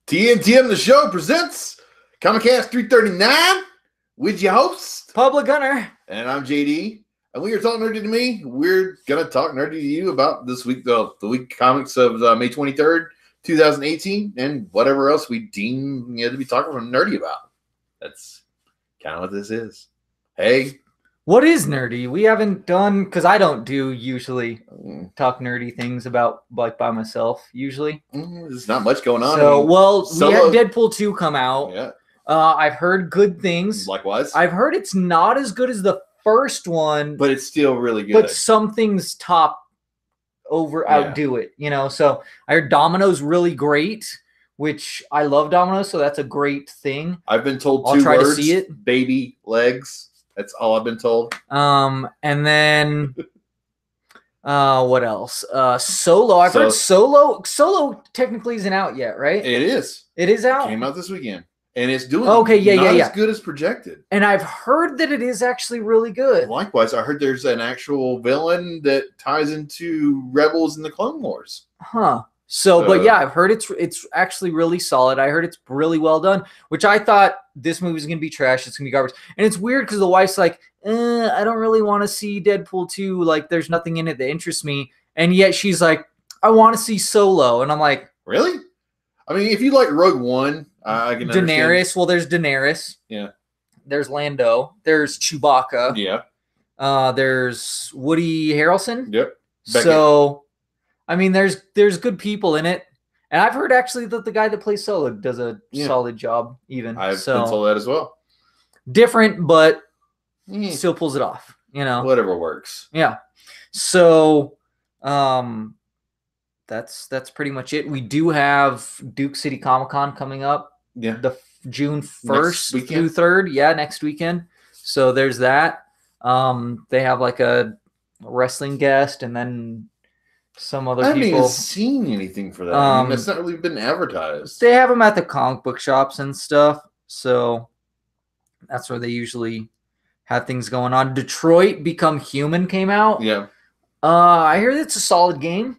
TNTMTheShow presents Comicast 339 with your host, Public Gunner. And I'm JD. And when you're talking nerdy to me, we're going to talk nerdy to you about this week, the week comics of May 23rd, 2018, and whatever else we deem to be talking nerdy about. That's kind of what this is. Hey. What is nerdy? We haven't done, because I don't do usually talk nerdy things about like by myself usually. There's not much going on. So, we had Deadpool 2 come out. Yeah. I've heard good things. Likewise. I've heard it's not as good as the first one. But it's still really good. But some things outdo it, you know. So I heard Domino's really great, which I love Domino's, so that's a great thing. I've been told I'll two try words, to see it. Baby legs. That's all I've been told. And then what else? Solo. I've heard Solo. Solo technically isn't out yet, right? It is. It is out. Came out this weekend, and it's doing not as good as projected. And I've heard that it is actually really good. Likewise, I heard there's an actual villain that ties into Rebels in the Clone Wars. Huh. So, but yeah, I've heard it's actually really solid. I heard it's really well done, which I thought this movie was going to be trash. It's going to be garbage. And it's weird because the wife's like, I don't really want to see Deadpool 2. Like, there's nothing in it that interests me. And yet she's like, I want to see Solo. And I'm like, really? I mean, if you like Rogue One, I can understand. Daenerys. Well, there's Daenerys. Yeah. There's Lando. There's Chewbacca. Yeah. There's Woody Harrelson. Yep. So... I mean, there's good people in it, and I've heard actually that the guy that plays Solo does a solid job. Even I've been told that as well. Different, but still pulls it off. You know, whatever works. Yeah. So, that's pretty much it. We do have Duke City Comic Con coming up. Yeah. The June 1st through 3rd. Yeah, next weekend. So there's that. They have like a wrestling guest, and then some other people. I haven't even seen anything for that. I mean, that's not really been advertised. They have them at the comic book shops and stuff, so that's where they usually have things going on. Detroit Become Human came out. Yeah. I heard it's a solid game.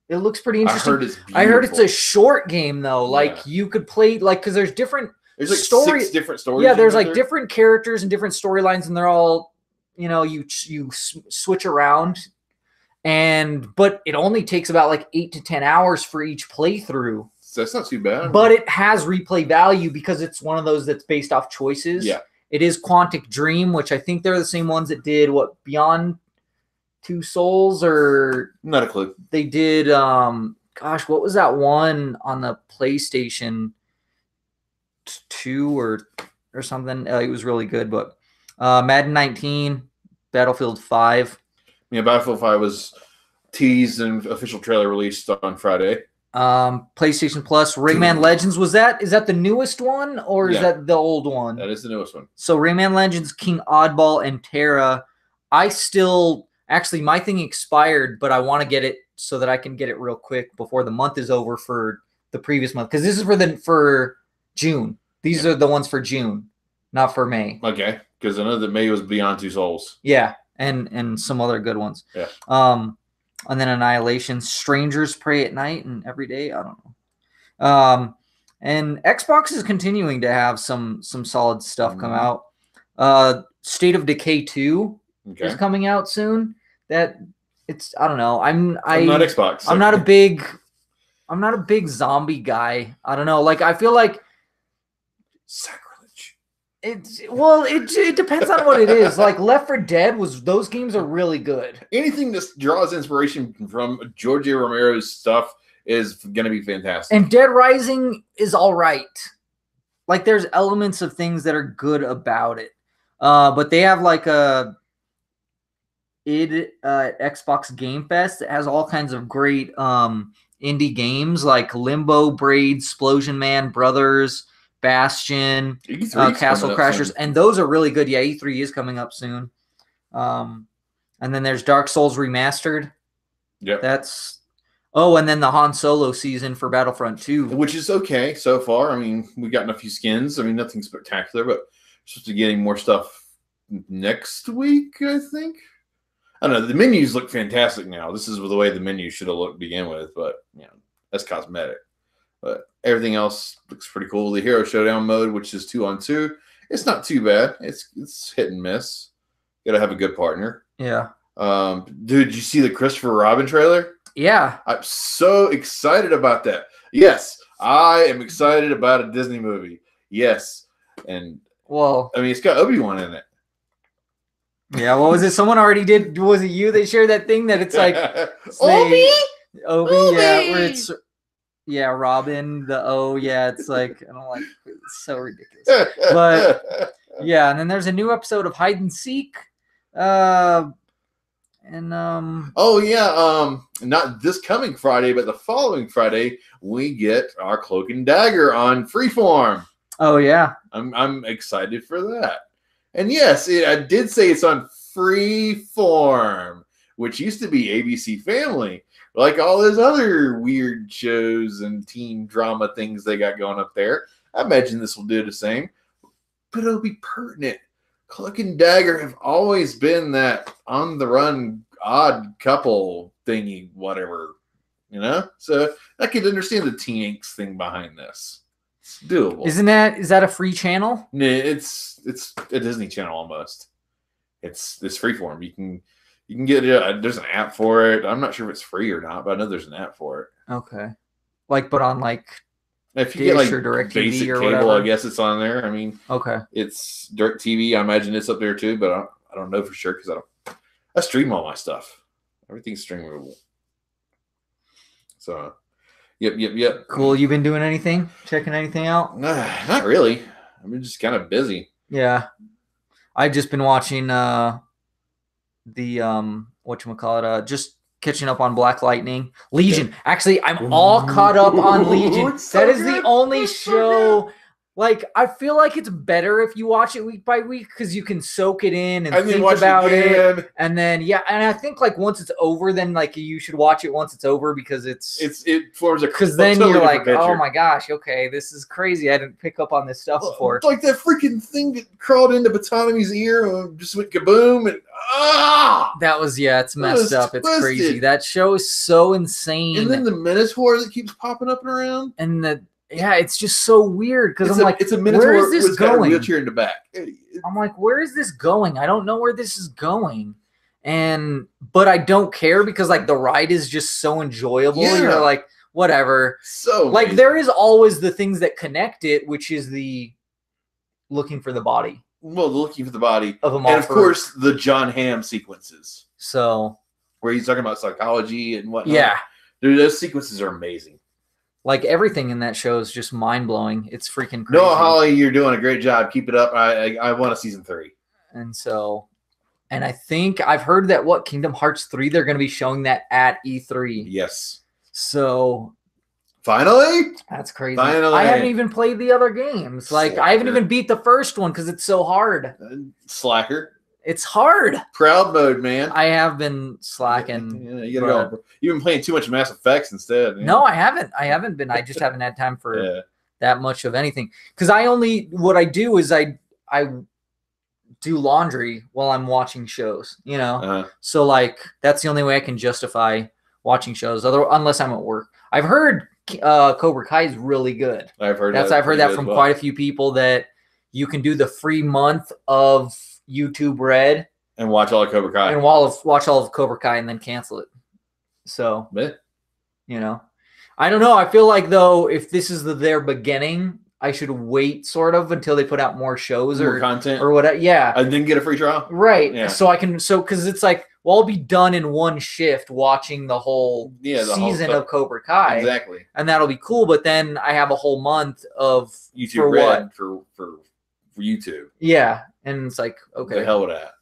It looks pretty interesting. I heard it's a short game though. Like you could play because there's different. There's like 6 different stories. Yeah, there's like different characters and different storylines, and they're all you switch around. But it only takes about like 8 to 10 hours for each playthrough. So that's not too bad. But it has replay value because it's one of those that's based off choices. Yeah. It is Quantic Dream, which I think they're the same ones that did Beyond Two Souls or not a clue. They did what was that one on the PlayStation 2 or something? It was really good, but Madden 19, Battlefield 5. Yeah, Battlefield 5 was teased and official trailer released on Friday. PlayStation Plus, Rayman Legends. Is that the newest one or is that the old one? That is the newest one. So Rayman Legends, King Oddball, and Terra. My thing expired, but I want to get it so that I can get it real quick before the month is over for the previous month. Because this is for June. These are the ones for June, not for May. Okay, because I know that May was Beyond Two Souls. Yeah. And some other good ones. Yeah. And then Annihilation, Strangers Pray at Night, and Every Day. I don't know. And Xbox is continuing to have some solid stuff come out. State of Decay 2 is coming out soon. I don't know. I'm not Xbox. So. I'm not a big zombie guy. I don't know. Like I feel like it depends on what it is. Like Left 4 Dead those games are really good. Anything that draws inspiration from George A. Romero's stuff is going to be fantastic. And Dead Rising is all right. Like there's elements of things that are good about it. But they have like Xbox Game Fest that has all kinds of great indie games like Limbo, Braid, Splosion Man, Brothers, Bastion, Castle Crashers, and those are really good. Yeah, E3 is coming up soon. And then there's Dark Souls Remastered. Yeah. And then the Han Solo season for Battlefront 2. Which is okay so far. I mean, we've gotten a few skins. I mean, nothing spectacular, but we're supposed to be getting more stuff next week, I think. I don't know. The menus look fantastic now. This is the way the menu should have looked to begin with, but, that's cosmetic. But everything else looks pretty cool. The Hero Showdown mode, which is 2-on-2, it's not too bad. It's hit and miss. You gotta have a good partner. Yeah. Dude, did you see the Christopher Robin trailer? Yeah. I'm so excited about that. Yes, I am excited about a Disney movie. Yes. And well, I mean, it's got Obi-Wan in it. Yeah, what was it? Someone already did. Was it you that shared that thing that it's like Obi? Obi, yeah, where it's Robin, the O, yeah, it's like I don't like it's so ridiculous. But yeah, and then there's a new episode of Hide and Seek. Not this coming Friday, but the following Friday, we get our Cloak and Dagger on Freeform. Oh yeah. I'm excited for that. And yes, I did say it's on Freeform, which used to be ABC Family, like all those other weird shows and teen drama things they got going up there. I imagine this will do the same, but it'll be pertinent. Cloak and Dagger have always been that on-the-run odd couple thingy, whatever, you know? So I could understand the teen angst thing behind this. It's doable. Is that a free channel? No, it's a Disney Channel almost. It's Freeform. You can get it. There's an app for it. I'm not sure if it's free or not, but I know there's an app for it. Okay. But on like if you get like Direct basic TV or cable, whatever. I guess it's on there. I mean, okay, it's Direct TV. I imagine it's up there too, but I don't know for sure because I stream all my stuff. Everything's streamable. So. Yep. Cool. You been doing anything? Checking anything out? Not really. I've been just kind of busy. Yeah. I've just been watching the whatchamacallit, just catching up on Black Lightning. Legion. Yeah. Actually, I'm all caught up on Legion. That is the only show. Like, I feel like it's better if you watch it week by week because you can soak it in and think about it. And then, and I think like once it's over, then like you should watch it once it's over because it forms a because then you're like, oh my gosh, okay, this is crazy. I didn't pick up on this stuff before. It's like that freaking thing that crawled into Batoni's ear and just went kaboom and that was it's messed up. It's crazy. That show is so insane. And then the Minotaur that keeps popping up and around. And it's just so weird because I'm like, it's a Minotaur where is this going? Got a wheelchair in the back. I'm like, where is this going? I don't know where this is going, but I don't care because like the ride is just so enjoyable. Yeah. You're like, whatever. So like amazing. There is always the things that connect it, which is the looking for the body. Well, looking for the body of a and of course the John Hamm sequences. So where he's talking about psychology and whatnot. Yeah, dude, those sequences are amazing. Like everything in that show is just mind blowing. It's freaking crazy. Noah Hawley, you're doing a great job. Keep it up. I want a season 3. And I think I've heard that Kingdom Hearts 3, they're going to be showing that at E3. Yes. So finally, that's crazy. Finally. I haven't even played the other games. Like Slacker. I haven't even beat the first one because it's so hard. Slacker. It's hard. Proud mode, man. I have been slacking. You gotta go. You've been playing too much Mass Effects instead. Man. No, I haven't. I haven't been. I just haven't had time for that much of anything. Because what I do is I do laundry while I'm watching shows. You know, so like that's the only way I can justify watching shows. Unless I'm at work. I've heard Cobra Kai is really good. I've heard that from quite a few people that you can do the free month of YouTube Red and watch all of Cobra Kai and watch all of Cobra Kai and then cancel it. So, you know, I don't know. I feel like though, if this is their beginning, I should wait sort of until they put out more shows or content or whatever. Yeah, and then get a free trial. Right. Yeah. So I can because it's like I'll be done in one shift watching the whole season of Cobra Kai. Exactly, and that'll be cool. But then I have a whole month of YouTube Red for YouTube. Yeah. And it's like, okay. The hell with that.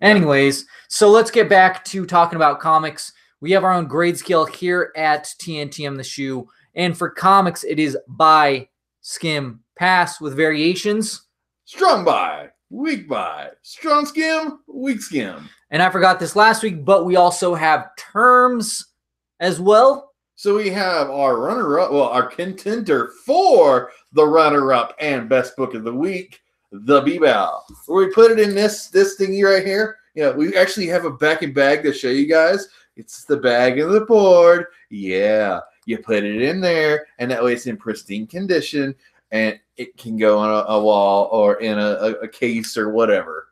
Anyways, so let's get back to talking about comics. We have our own grade scale here at TNTMTheShow. And for comics, it is buy, skim, pass with variations. Strong buy, weak buy, strong skim, weak skim. And I forgot this last week, but we also have terms as well. So we have our runner-up, our contender for the runner-up and best book of the week, The B-Bow. Where we put it in this thingy right here. We actually have a back and bag to show you guys. It's the bag and the board. Yeah. You put it in there, and that way it's in pristine condition, and it can go on a wall or in a case or whatever.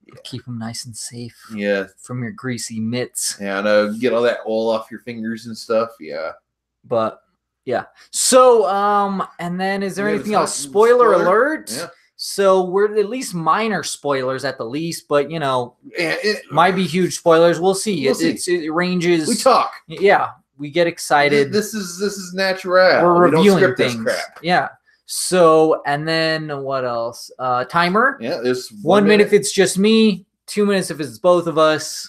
Yeah. Keep them nice and safe. Yeah. From your greasy mitts. Yeah, I know. Get all that oil off your fingers and stuff. Yeah. But yeah. So and then is there anything else? Spoiler alert. Yeah. So we're at least minor spoilers at the least, but it might be huge spoilers. We'll see. It ranges. We talk. Yeah, we get excited. This is natural. We're reviewing don't script things. This crap. Yeah. So and then what else? Timer. Yeah, there's 1 minute if it's just me, 2 minutes if it's both of us.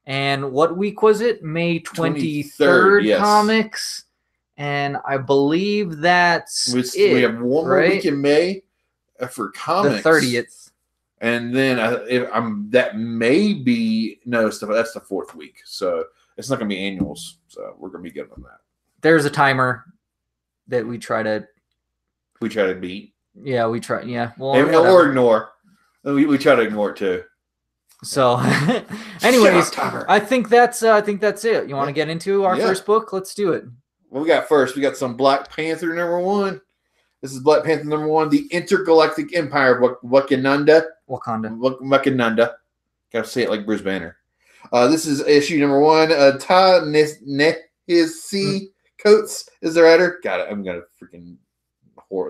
And what week was it? May 23rd yes. Comics. And I believe that's we have one more week in May for comics. The 30th. And then that may be that's the 4th week. So it's not going to be annuals. So we're going to be good on that. There's a timer that we try to beat. Yeah, we try. Yeah. Well, or ignore. We try to ignore it too. So, anyways, I think that's it. You want to get into our first book? Let's do it. What we got first? We got some Black Panther #1. This is Black Panther #1, the Intergalactic Empire of Wakanda. Wakanda. Gotta say it like Bruce Banner. This is issue #1. Ta-Nehisi Coates is the writer. Got it. I'm gonna freaking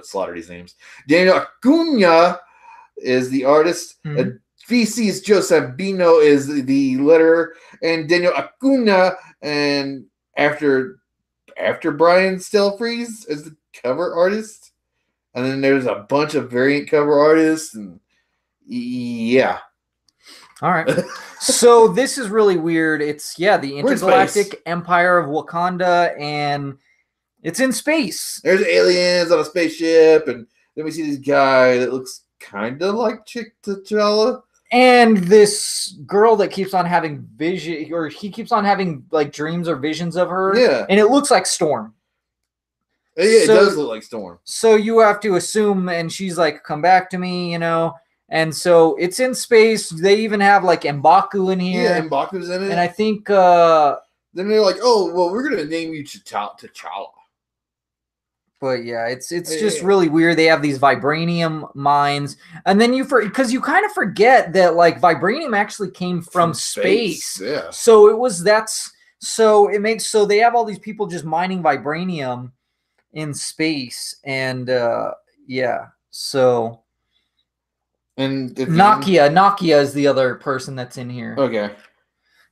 slaughter these names. Daniel Acuna is the artist. VC's Joseph Bino is the letterer, and Daniel Acuna, and after Brian Stelfreeze is the cover artist. And then there's a bunch of variant cover artists, and yeah. All right. So this is really weird. It's the Intergalactic Empire of Wakanda, and it's in space. There's aliens on a spaceship, and then we see this guy that looks kind of like T'Challa. And this girl that keeps on having vision, or he keeps on having like dreams or visions of her. Yeah. And it looks like Storm. Yeah, it does look like Storm. So you have to assume, and she's like, come back to me, And so it's in space. They even have like M'Baku in here. Yeah, M'Baku's in it. And I think then they're like, oh, well, we're going to name you T'Challa. But yeah, it's just really weird. They have these vibranium mines, and then because you kind of forget that like vibranium actually came from space. Yeah. So they have all these people just mining vibranium in space, and so. And Nakia is the other person that's in here. Okay.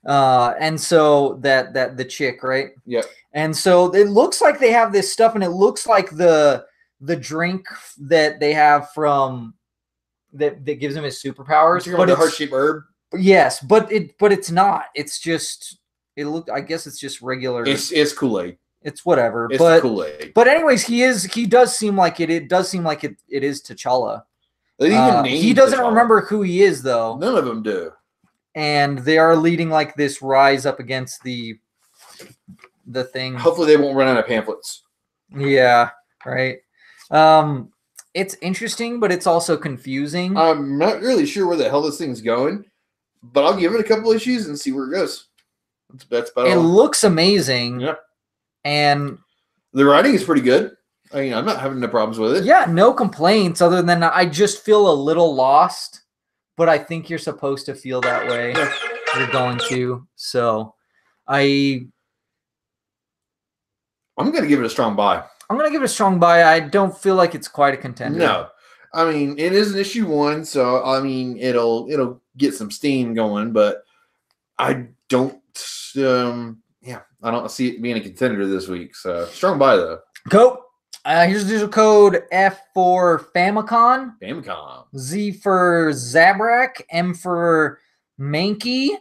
And so that the chick, right? Yep. And so it looks like they have this stuff, and it looks like the drink that they have from that gives him his superpowers. But the heart-shaped herb. Yes, but it's not. It's just I guess it's just regular. It's Kool-Aid. It's whatever. It's Kool-Aid. But anyways, he does seem like it. It does seem like it is T'Challa. He doesn't remember who he is though. None of them do. And they are leading like this rise up against the thing. Hopefully they won't run out of pamphlets. Yeah, right. It's interesting, but it's also confusing. I'm not really sure where the hell this thing's going, but I'll give it a couple issues and see where it goes. That's about it. All. Looks amazing. Yeah. And the writing is pretty good. I mean, I'm not having no problems with it. Yeah, no complaints other than I just feel a little lost, but I think you're supposed to feel that way. Yeah. You're going to. So I'm going to give it a strong buy. I'm going to give it a strong buy. I don't feel like it's quite a contender. No. I mean, it is an issue 1, so I mean, it'll get some steam going, but I don't I don't see it being a contender this week. So strong buy though. Go. Here's the digital code: F for Famicom, Z for Zabrak, M for Mankey,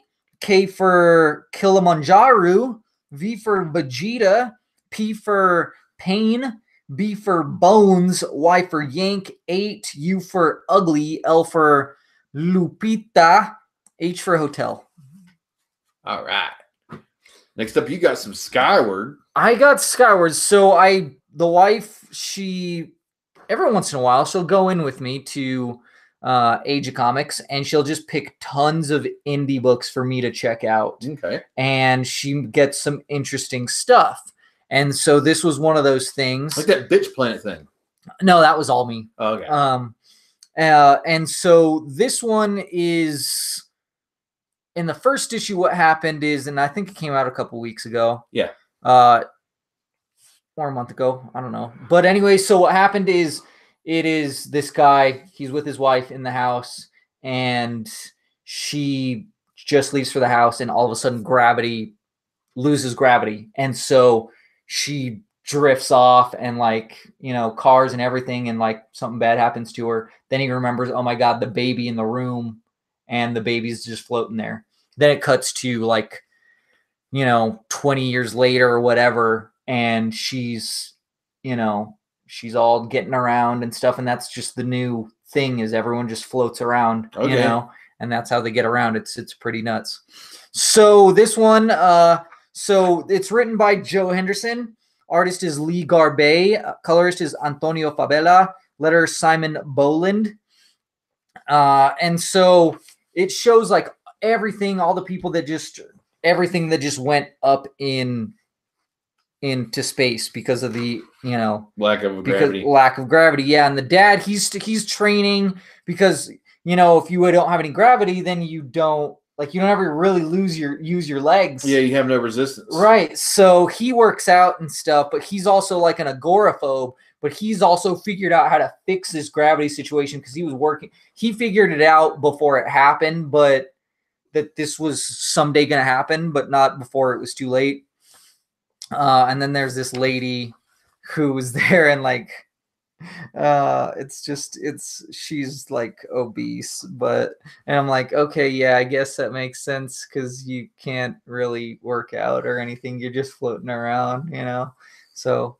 K for Kilimanjaro, V for Vegeta, P for Pain, B for Bones, Y for Yank, 8, U for Ugly, L for Lupita, H for Hotel. All right. Next up, you got some Skyward. I got Skyward. So the wife, she every once in a while she'll go in with me to Age of Comics, and she'll just pick tons of indie books for me to check out. Okay. And she gets some interesting stuff. And so this was one of those things. Like that bitch planet thing. No, that was all me. Oh, okay. And so this one is in the first issue. What happened is, and I think it came out a couple weeks ago. Yeah. Or a month ago. I don't know. But anyway, so what happened is it is this guy, he's with his wife in the house, and she just leaves for the house, and all of a sudden loses gravity. And so she drifts off, and like, you know, cars and everything, and like something bad happens to her. Then he remembers, oh my God, the baby in the room, and the baby's just floating there. Then it cuts to like, you know, 20 years later or whatever, and she's, you know, she's all getting around and stuff, and that's just the new thing, is everyone just floats around, you know, and that's how they get around. It's pretty nuts. So this one, so it's written by Joe Henderson, artist is Lee Garbey, colorist is Antonio Fabela, letterer Simon Boland, and so it shows like everything, all the people that just, everything that just went up into space because of the, you know, lack of gravity. Yeah. And the dad, he's training because, you know, if you don't have any gravity, then you don't ever really use your legs. Yeah, you have no resistance. Right. So he works out and stuff, but he's also like an agoraphobe, but he's also figured out how to fix this gravity situation because he figured it out before it happened, but that this was someday going to happen, but not before it was too late. And then there's this lady who was there, and like, she's like obese, and I'm like, okay, yeah, I guess that makes sense because you can't really work out or anything. You're just floating around, you know? So,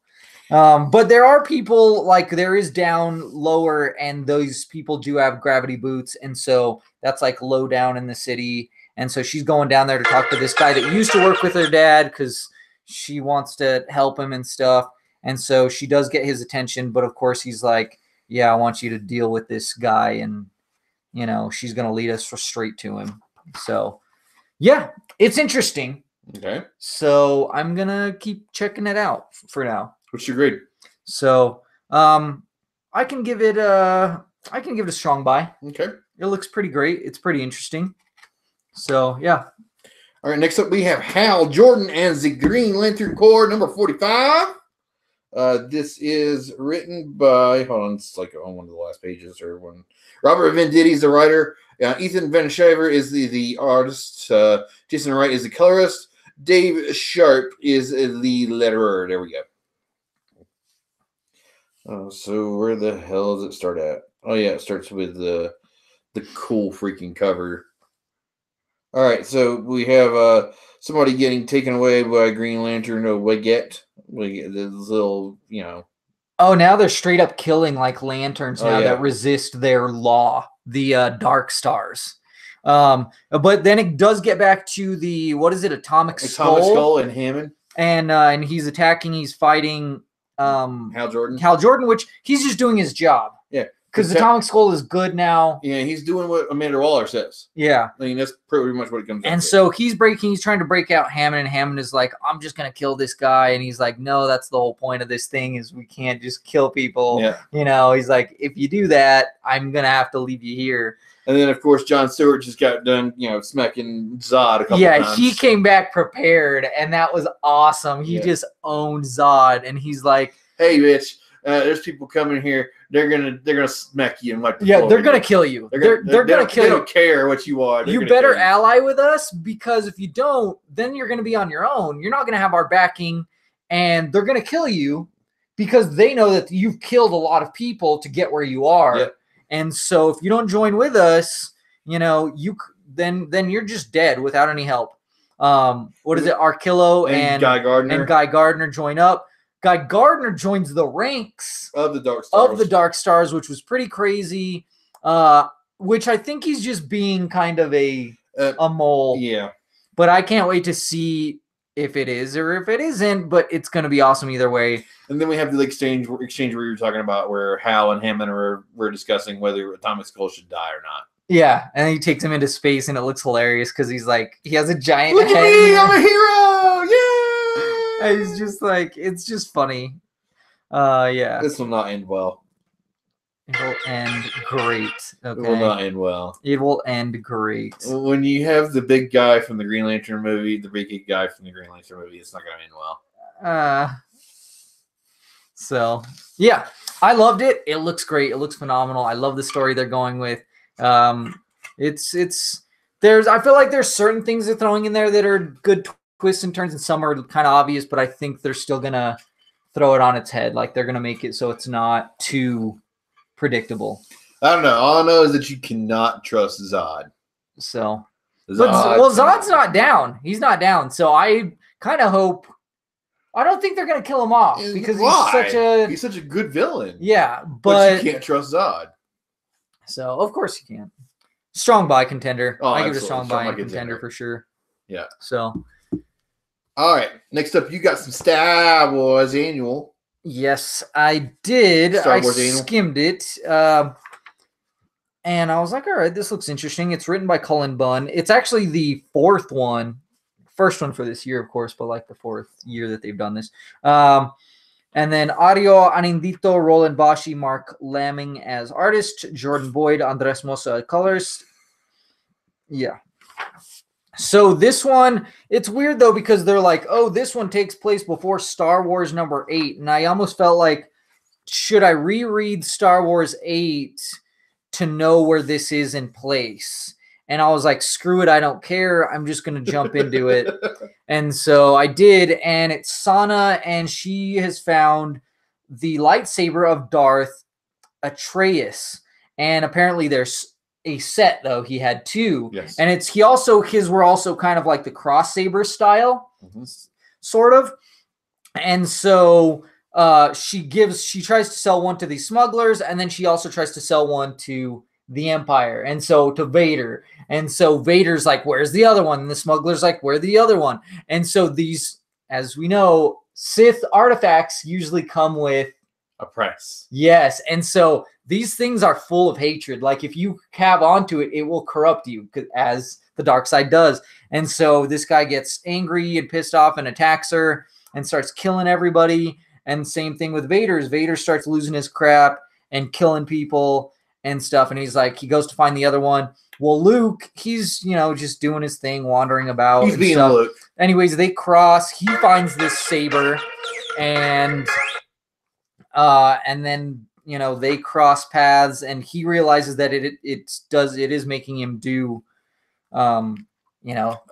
but there are people, like there is down lower, and those people do have gravity boots. And so that's like low down in the city. And so she's going down there to talk to this guy that used to work with her dad because she wants to help him and stuff. And so she does get his attention, but of course he's like, yeah, I want you to deal with this guy. And, you know, she's going to lead us straight to him. So yeah, it's interesting. Okay. So I'm going to keep checking it out for now. What's your grade? So, I can give it a strong buy. Okay. It looks pretty great. It's pretty interesting. So yeah. All right, next up we have Hal Jordan and the Green Lantern Corps, number 45. This is written by, hold on, it's like on one of the last pages or one. Robert Venditti is the writer. Ethan Van Schaver is the artist. Jason Wright is the colorist. Dave Sharp is the letterer. There we go. So where the hell does it start at? Oh yeah, it starts with the cool freaking cover. All right, so we have somebody getting taken away by Green Lantern or Wiget. This little, you know. Oh, now they're straight up killing like lanterns now that resist their law, the Dark Stars. But then it does get back to the, what is it, Atomic Skull and Hammond. And he's attacking, he's fighting Hal Jordan. Hal Jordan, which he's just doing his job. Yeah. Because Atomic Skull is good now. Yeah, he's doing what Amanda Waller says. Yeah. I mean, that's pretty much what it comes down to. And so he's trying to break out Hammond, and Hammond is like, I'm just going to kill this guy. And he's like, no, that's the whole point of this thing is we can't just kill people. Yeah. You know, he's like, if you do that, I'm going to have to leave you here. And then, of course, John Stewart just got done, you know, smacking Zod a couple times. Yeah, he came back prepared, and that was awesome. He just owned Zod, and he's like, hey, bitch. There's people coming here. They're gonna smack you and like they're gonna kill you. They're gonna kill you. They don't care what you are. You better ally with us, because if you don't, then you're gonna be on your own. You're not gonna have our backing, and they're gonna kill you because they know that you've killed a lot of people to get where you are. Yep. And so if you don't join with us, you know, then you're just dead without any help. What is it? Arkillo and Guy Gardner join up. Guy Gardner joins the ranks of the Dark Stars, which was pretty crazy. Which I think he's just being kind of a mole. Yeah. But I can't wait to see if it is or if it isn't. But it's going to be awesome either way. And then we have the exchange where you were talking about, where Hal and Hammond were discussing whether Atomic Skull should die or not. Yeah, and then he takes him into space, and it looks hilarious because he's like, he has a giant head. Look at me, I'm a hero! Yeah. He's just like, it's just funny. Yeah. This will not end well. It will end great. Okay. It will not end well. It will end great. When you have the big guy from the Green Lantern movie, the big guy from the Green Lantern movie, it's not going to end well. So yeah, I loved it. It looks great. It looks phenomenal. I love the story they're going with. I feel like there's certain things they're throwing in there that are good twists and turns, and some are kind of obvious, but I think they're still gonna throw it on its head. Like they're gonna make it so it's not too predictable. I don't know. All I know is that you cannot trust Zod. So, Zod's not down. He's not down. So I kind of hope. I don't think they're gonna kill him off because he's such a good villain. Yeah, but you can't trust Zod. So of course you can. Strong buy contender. Oh, I give it a strong buy contender for sure. Yeah. So. All right. Next up, you got some Star Wars Annual. Yes, I did. Star Wars Annual. Skimmed it. And I was like, all right, this looks interesting. It's written by Cullen Bunn. It's actually the fourth one. First one for this year, of course, but like the fourth year that they've done this. And then Ario Anindito, Roland Bashi, Mark Lamming as artist, Jordan Boyd, Andres Mosa colors. Yeah. So this one, it's weird though, because they're like, oh, this one takes place before Star Wars number 8. And I almost felt like, should I reread Star Wars 8 to know where this is in place? And I was like, screw it, I don't care. I'm just going to jump into it. And so I did, and it's Sana, and she has found the lightsaber of Darth Atreus. And apparently there's a set, though. He had two. Yes. And his were also kind of like the cross saber style, sort of. And so she tries to sell one to these smugglers, and then she also tries to sell one to the Empire, and so to Vader. And so Vader's like, where's the other one? And the smuggler's like, where's the other one? And so these, as we know, Sith artifacts usually come with a price. Yes. And so these things are full of hatred. Like if you have onto it, it will corrupt you, as the dark side does. And so this guy gets angry and pissed off and attacks her and starts killing everybody. And same thing with Vader. Vader starts losing his crap and killing people and stuff. And he's like, he goes to find the other one. Well, Luke, he's, just doing his thing, wandering about. He's being stuff. Luke. Anyways, they cross. He finds this saber, and then, they cross paths, and he realizes that it is making him do,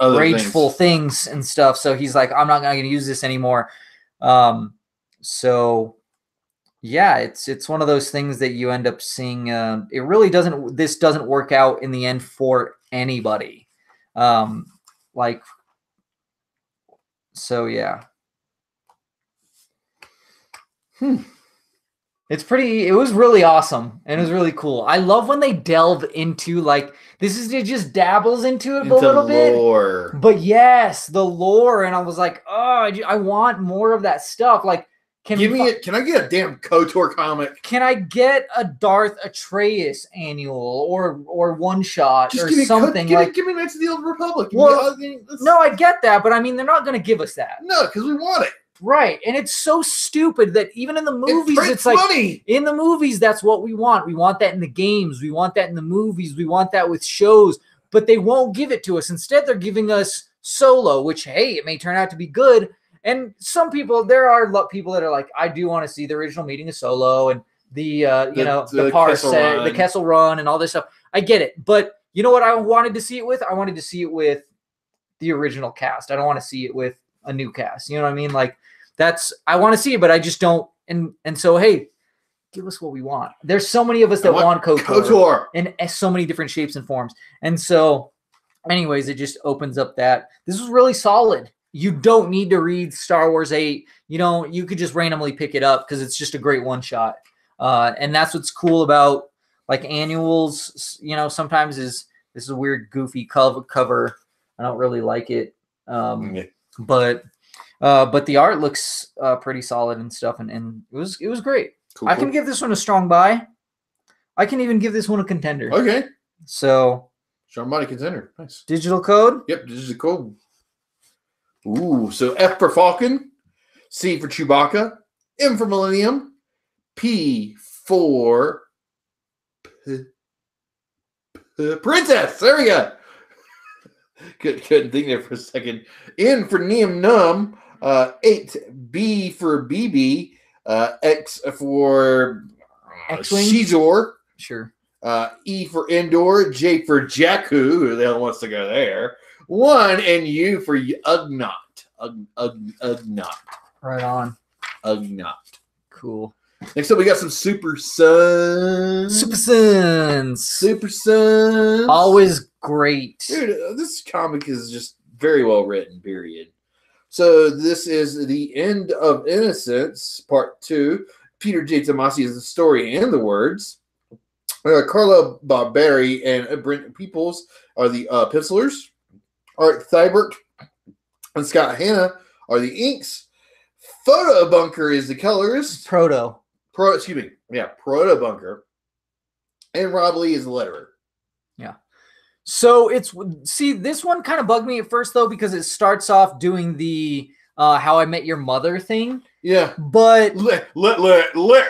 rageful things and stuff. So he's like, I'm not going to use this anymore. So yeah, it's one of those things that you end up seeing. This doesn't work out in the end for anybody. So yeah. It was really awesome, and it was really cool. I love when they delve into, it just dabbles into it a little bit. But yes, the lore, and I was like, oh, I want more of that stuff. Like, can I get a damn KOTOR comic? Can I get a Darth Atreus annual or one shot or something? Give me Knights of the Old Republic. Well, no, I get that, but I mean, they're not going to give us that. No, because we want it. Right, and it's so stupid that even in the movies, it's like money. In the movies, that's what we want. We want that in the games. We want that in the movies. We want that with shows, but they won't give it to us. Instead, they're giving us Solo, which, hey, it may turn out to be good. And there are people that are like, I do want to see the original meeting of Solo and the Parsec, the Kessel Run, and all this stuff. I get it, but you know what I wanted to see it with? I wanted to see it with the original cast. I don't want to see it with a new cast. You know what I mean? I want to see it, but I just don't. And so, hey, give us what we want. There's so many of us that want KOTOR in so many different shapes and forms. And so, anyways, it just opens up that this was really solid. You don't need to read Star Wars 8. You could just randomly pick it up because it's just a great one shot. And that's what's cool about annuals. Sometimes this is a weird, goofy cover. I don't really like it. But the art looks pretty solid and stuff, and it was great. Cool. I can give this one a strong buy. I can even give this one a contender. Okay. So strong buy contender. Nice. Digital code? Yep, digital code. Ooh, so F for Falcon. C for Chewbacca. M for Millennium. P for Princess. There we go. Couldn't think there for a second. N for Neum Num. 8. B for BB. X for X-Wing? Shizor. Sure. E for Endor. J for Jakku. Who the hell wants to go there? 1 and U for Ugnaught. Ugnaught. Right on. Ugnaught. Cool. Next up, we got some Super Sons. Super Sons. Super Sons. Always great. Dude, this comic is just very well written, period. So this is The End of Innocence, Part 2. Peter J. Tomasi is the story and the words. Carla Barberi and Brent Peoples are the pencilers. Art Thibert and Scott Hanna are the inks. Photo Bunker is the colorist. Proto Bunker. And Rob Lee is the letterer. Yeah. So this one kind of bugged me at first though, because it starts off doing the How I Met Your Mother thing. Yeah. But let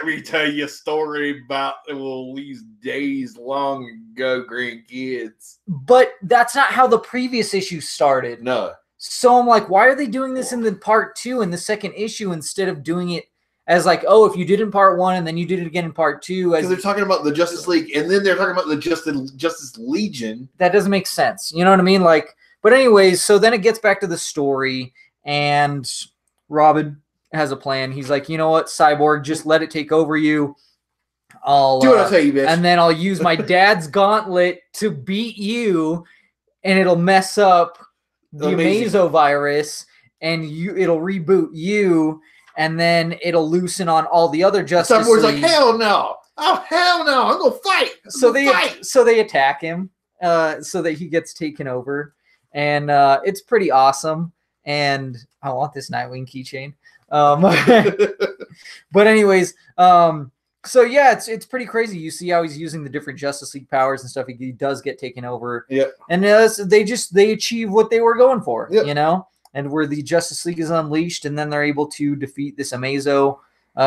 me tell you a story about these days long ago, grandkids. But that's not how the previous issue started. No. So I'm like, why are they doing this in the part 2 in the second issue instead of doing it as like, oh, if you did in part 1 and then you did it again in part 2? Because they're talking about the Justice League and then they're talking about the Justice Legion. That doesn't make sense. You know what I mean? Like, but anyways, so then it gets back to the story and Robin has a plan. He's like, you know what, Cyborg, just let it take over you. I'll do what I tell you, bitch. And then I'll use my dad's gauntlet to beat you, and it'll mess up the Amazo virus, and it'll reboot you, and then it'll loosen on all the other Justice Cyborg's League. like, hell no. Oh, hell no. I'm going to fight. So they attack him so that he gets taken over, and it's pretty awesome. And I want this Nightwing keychain. But anyways, so yeah, it's pretty crazy. You see how he's using the different Justice League powers and stuff. He does get taken over. Yeah. And they achieve what they were going for, yep. You know, and where the Justice League is unleashed, and then they're able to defeat this Amazo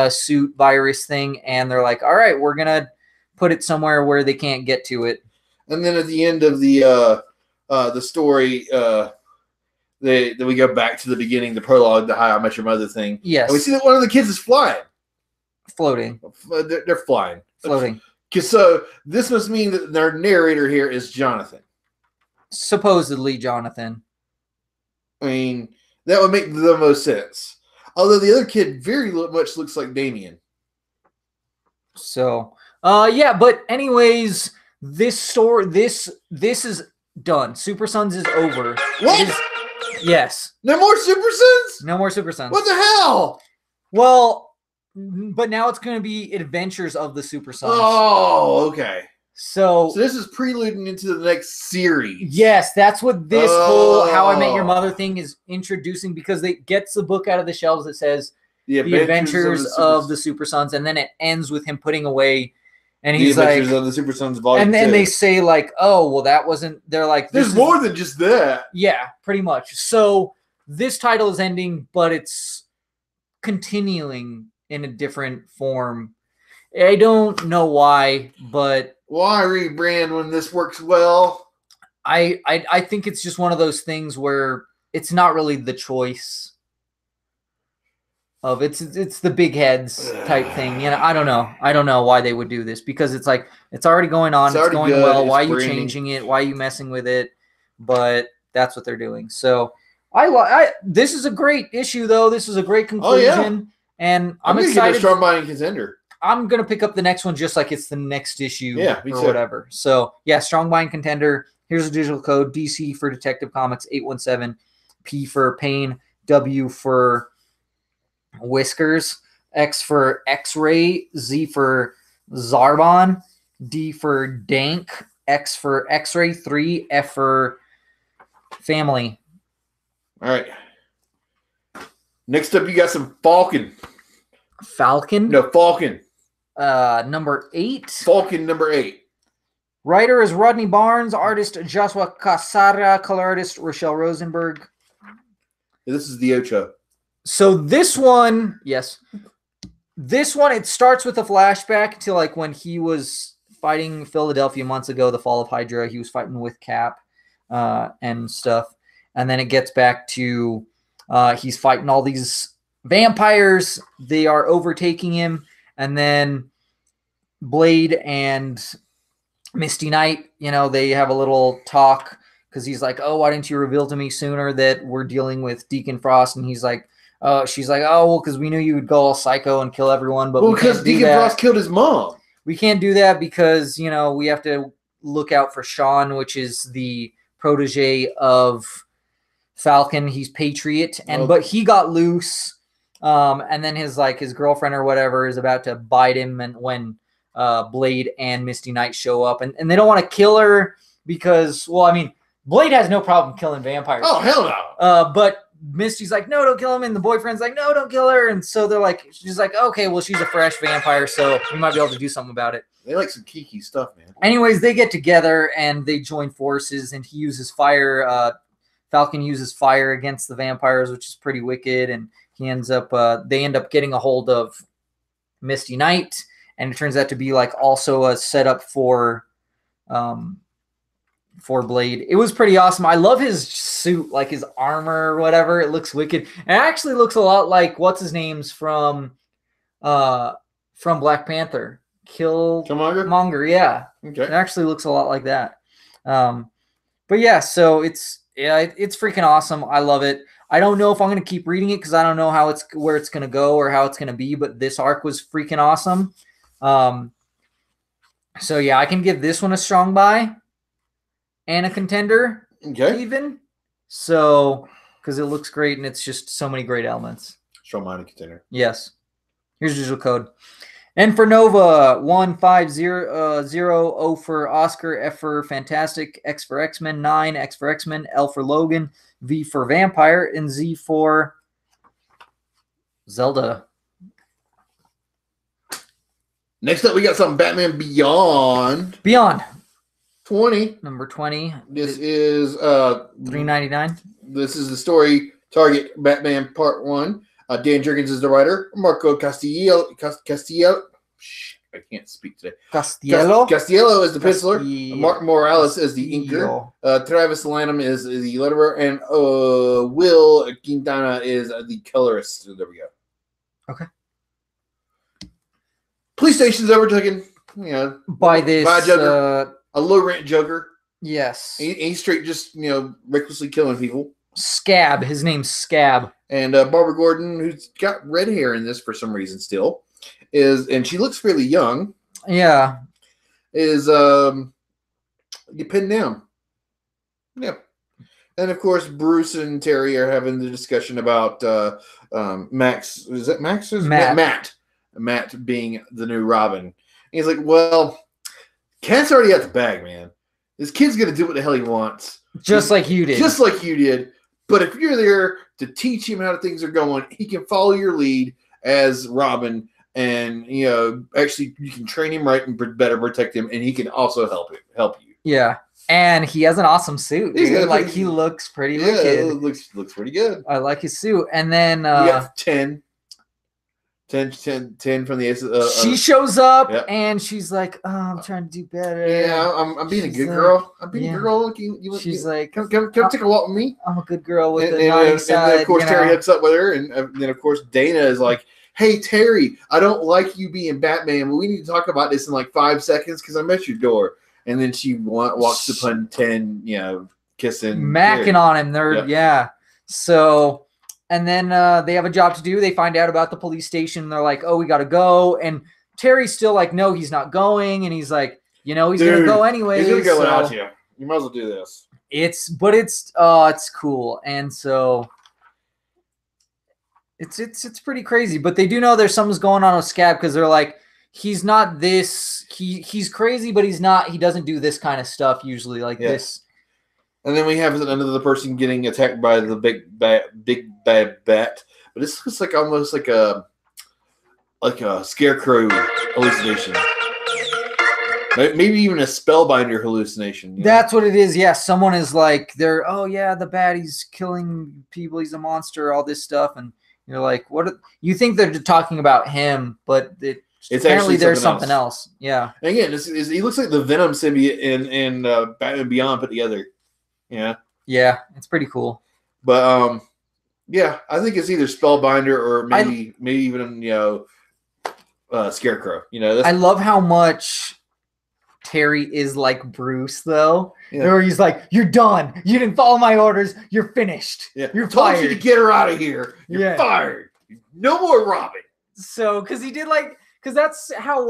suit virus thing. And they're like, all right, we're gonna put it somewhere where they can't get to it. And then at the end of the story, then we go back to the beginning, the prologue, the How I Met Your Mother thing. Yes. And we see that one of the kids is flying. Floating. They're flying. Floating. So this must mean that their narrator here is Jonathan. Supposedly Jonathan. I mean, that would make the most sense. Although the other kid very much looks like Damien. So, yeah, but anyways, this is done. Super Sons is over. What? Yes. No more Super Sons? No more Super Sons. What the hell? Well, but now it's going to be Adventures of the Super Sons. Oh, okay. So this is preluding into the next series. Yes, that's what this whole How I Met Your Mother thing is introducing, because it gets the book out of the shelves that says The Adventures of the Super Sons, and then it ends with him putting away, and he's like, The Adventures of the Super Sons Volume 2. And then they say like, oh, well, that wasn't, they're like, there's more than just that. Yeah, pretty much. So this title is ending, but it's continuing in a different form. I don't know why, but why rebrand when this works well? I think it's just one of those things where it's not really the choice of it's the big heads type thing. You know, I don't know why they would do this, because it's like it's already going on, it's going good, well. Why are you changing it? Why are you messing with it? But that's what they're doing. So this is a great issue, though. This is a great conclusion. Oh, yeah. And I'm excited. Strong Buying Contender. I'm going to pick up the next one just like it's the next issue or whatever. So, yeah, Strong Buying Contender. Here's a digital code. DC for Detective Comics 817. P for Pain. W for Whiskers. X for X-Ray. Z for Zarbon. D for Dank. X for X-Ray. 3. F for Family. All right. Next up, you got some Falcon. Falcon? No, Falcon. Number 8. Falcon number 8. Writer is Rodney Barnes. Artist Joshua Casara. Color artist Rochelle Rosenberg. This is the Ocho. So this one, yes. This one, it starts with a flashback to like when he was fighting Philadelphia months ago, the fall of Hydra. He was fighting with Cap and stuff. And then it gets back to he's fighting all these vampires. They are overtaking him. And then Blade and Misty Knight, they have a little talk because he's like, oh, why didn't you reveal to me sooner that we're dealing with Deacon Frost? And he's like, she's like, oh, well, because we knew you would go all psycho and kill everyone. But because Deacon Frost killed his mom. We can't do that because, we have to look out for Sean, which is the protege of Falcon. He's Patriot. But he got loose. And then his girlfriend or whatever is about to bite him. And when Blade and Misty Knight show up. And they don't want to kill her because, Blade has no problem killing vampires. Oh, hell no. But Misty's like, no, don't kill him. And the boyfriend's like, no, don't kill her. And so she's like, okay, well, she's a fresh vampire, so we might be able to do something about it. They like some kiki stuff, man. Anyways, they get together and they join forces, and he uses fire. Falcon uses fire against the vampires, which is pretty wicked. And he they end up getting a hold of Misty Knight, and it turns out to be also a setup for Blade. It was pretty awesome. I love his suit, his armor or whatever. It looks wicked. It actually looks a lot like what's his name's from Black Panther. Killmonger, yeah. Okay. It actually looks a lot like that. But yeah, so it's freaking awesome. I love it. I don't know if I'm going to keep reading it because I don't know where it's going to go or how it's going to be, but this arc was freaking awesome. So yeah, I can give this one a strong buy. And a contender, even. So, because it looks great and it's just so many great elements. Strong-minded contender. Yes. Here's digital code. N for Nova, 150, O for Oscar, F for Fantastic, X for X-Men, 9, X for X-Men, L for Logan, V for Vampire, and Z for Zelda. Next up, we got something Batman Beyond. 20. Number 20. This is $3.99. This is the story Target Batman Part 1. Dan Jurgens is the writer. Marco Castillo. I can't speak today. Castillo is the penciler. Mark Morales is the inker. Travis Lanham is the letterer. And Will Quintana is the colorist. So there we go. Okay. Police station's overtaken. By Joker. A low rent Joker. Yes. He's straight just, recklessly killing people. Scab. His name's Scab. And Barbara Gordon, who's got red hair in this for some reason still, and she looks fairly young. Yeah. Is get pinned down. Yeah. And of course, Bruce and Terry are having the discussion about Max. Is that Max? Matt being the new Robin. And he's like, well, Cat's already got the bag, man. This kid's going to do what the hell he wants. Just like you did. But if you're there to teach him how things are going, he can follow your lead as Robin. And, actually you can train him right and better protect him. And he can also help you. Yeah. And he has an awesm suit. Dude. He looks pretty wicked. It looks pretty good. I like his suit. And then we got 10 from the Ace. She shows up and she's like, "Oh, I'm trying to do better." Yeah, I'm being a good girl. I'm being a good girl. She's like, "Come take a walk with me." I'm a good girl with the naughty side. And then of course Terry hooks up with her, and then of course Dana is like, "Hey Terry, I don't like you being Batman, but we need to talk about this in 5 seconds because I'm at your door." And then she walks upon 10, kissing, macking on him. So. And then they have a job to do. They find out about the police station. They're like, oh, we got to go. And Terry's still like, no, he's not going. And he's like, he's going to go anyway. He's going to go without you. You might as well do this. It's cool. And so it's pretty crazy. But they do know there's something's going on with Scab because they're like, he's not this. He's crazy, but he's not. He doesn't do this kind of stuff usually this. And then we have another person getting attacked by the big bad bat. But this looks almost like a scarecrow hallucination. Maybe even a spellbinder hallucination. That's what it is. Yeah, someone is like, the bat, he's killing people, he's a monster, all this stuff, and You're like, what? You think they're talking about him, but it's apparently actually there's something else. Yeah. And again, he looks like the Venom symbiote in Batman Beyond put together. Yeah. Yeah, it's pretty cool. But yeah, I think it's either Spellbinder or maybe even Scarecrow. I love how much Terry is like Bruce, though. Yeah. Where he's like, "You're done. You didn't follow my orders. You're finished. Yeah. You're told fired. You to get her out of here. You're fired. No more Robin." So, because he did that's how he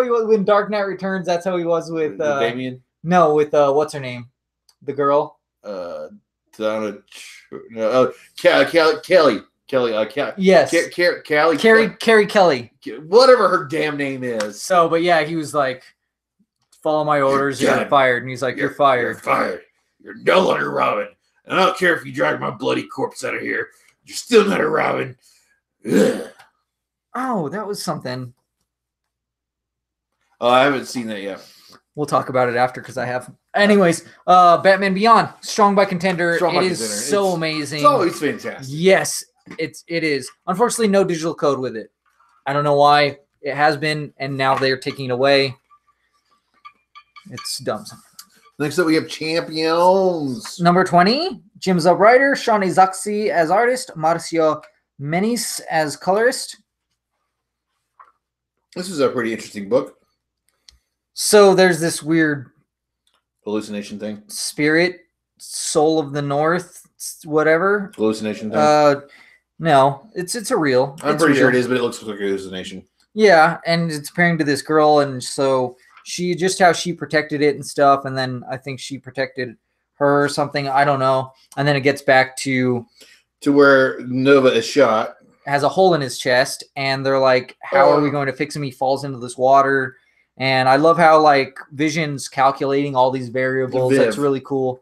was in Dark Knight Returns. That's how he was with Damian. No, with what's her name, the girl. Kelly. Yes. Carrie Kelly. Whatever her damn name is. So, but yeah, he was like, "Follow my orders, you're fired." And he's like, "You're fired. You're fired. You're no longer Robin. And I don't care if you drag my bloody corpse out of here. You're still not a Robin." Ugh. Oh, that was something. Oh, I haven't seen that yet. We'll talk about it after because I have. Anyways, Batman Beyond, strong by contender. It is so amazing. It's always fantastic. Yes, it is. Unfortunately, no digital code with it. I don't know why. It has been, and now they're taking it away. It's dumb. Next up, we have Champions. Number 20, Jim Zub writer, Sean Izaxi as artist, Marcio Menis as colorist. This is a pretty interesting book. So there's this weird hallucination thing. Spirit, soul of the North, whatever. Hallucination thing. No, it's a real. I'm pretty sure it is, but it looks like a hallucination. Yeah, and it's appearing to this girl, and so how she protected it and stuff, and then I think she protected her or something. I don't know. And then it gets back to where Nova is shot. Has a hole in his chest, and they're like, "How are we going to fix him? He falls into this water." And I love how like Vision's calculating all these variables. That's really cool.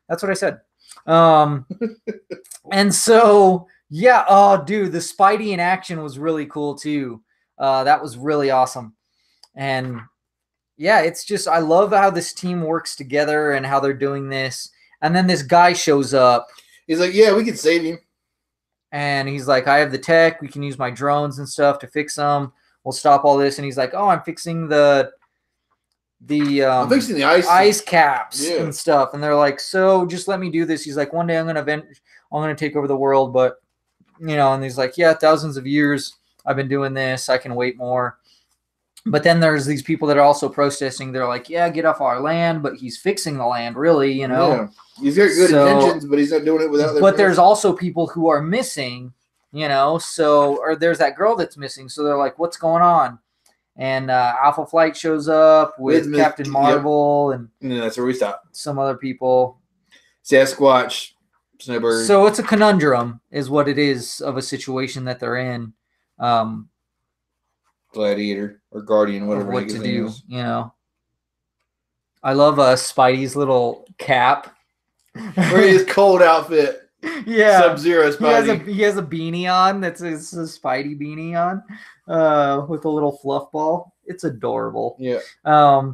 That's what I said. And so yeah, oh dude, the Spidey in action was really cool too. That was really awesome. And yeah, it's just I love how this team works together and how they're doing this. And then this guy shows up. He's like, "Yeah, we can save him." And he's like, "I have the tech. We can use my drones and stuff to fix them. We'll stop all this." And he's like, "Oh, I'm fixing the I'm fixing the ice caps and stuff." And they're like, "So just let me do this." He's like, "One day I'm gonna take over the world, but and he's like, "Yeah, thousands of years I've been doing this. I can wait more." But then there's these people that are also protesting. They're like, "Yeah, get off our land," but he's fixing the land, really, Yeah. He's got good intentions, but he's not doing it without. But there's also people who are missing, or there's that girl that's missing. So they're like, "What's going on?" And Alpha Flight shows up with Captain Marvel, and that's where we stop. Some other people, Sasquatch, Snowbird. So it's a conundrum, is what it is, of a situation that they're in. Gladiator or Guardian, whatever. What to do, I love Spidey's little cap. Or his cold outfit. Yeah. Sub-Zero Spidey. He has a beanie on. It's a Spidey beanie on with a little fluff ball. It's adorable. Yeah. I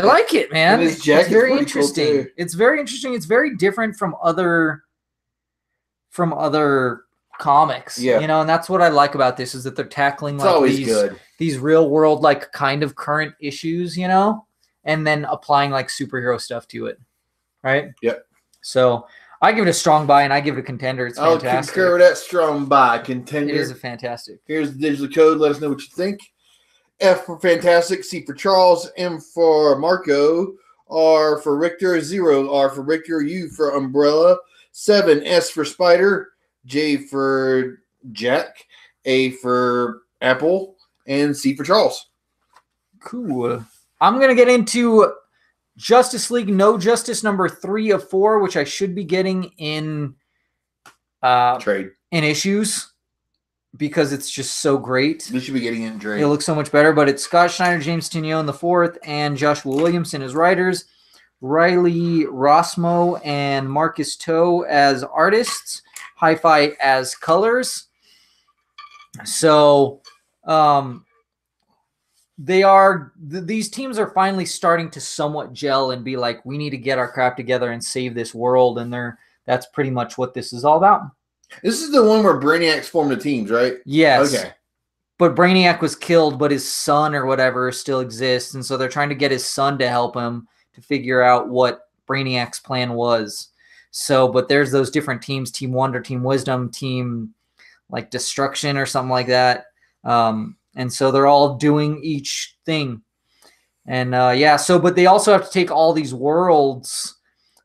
like it, man. It's very interesting. Cool, it's very interesting. It's very different from other comics. Yeah. And that's what I like about this, is that they're tackling these real world, like kind of current issues, and then applying like superhero stuff to it. Right? Yep. So I give it a strong buy, and I give it a contender. It's fantastic. I'll concur with that strong buy. Contender. It is a fantastic. Here's the digital code. Let us know what you think. F for Fantastic, C for Charles, M for Marco, R for Richter, 0 R for Richter, U for Umbrella, 7 S for Spider, J for Jack, A for Apple, and C for Charles. Cool. I'm going to get into Justice League No Justice number 3 of 4, which I should be getting in trade in issues, because it's just so great. We should be getting it in trade. It looks so much better, but it's Scott Schneider, James Tynion in the 4th, and Joshua Williamson as writers, Riley Rossmo and Marcus Toe as artists, Hi-Fi as colors. So these teams are finally starting to somewhat gel and be like, we need to get our crap together and save this world, and that's pretty much what this is all about. This is the one where Brainiacs formed the teams, right? Yes. Okay. But Brainiac was killed, but his son or whatever still exists. And so they're trying to get his son to help him to figure out what Brainiac's plan was. So, but there's those different teams, Team Wonder, Team Wisdom, Team like Destruction or something like that. And so they're all doing each thing. And yeah, so, but they also have to take all these worlds.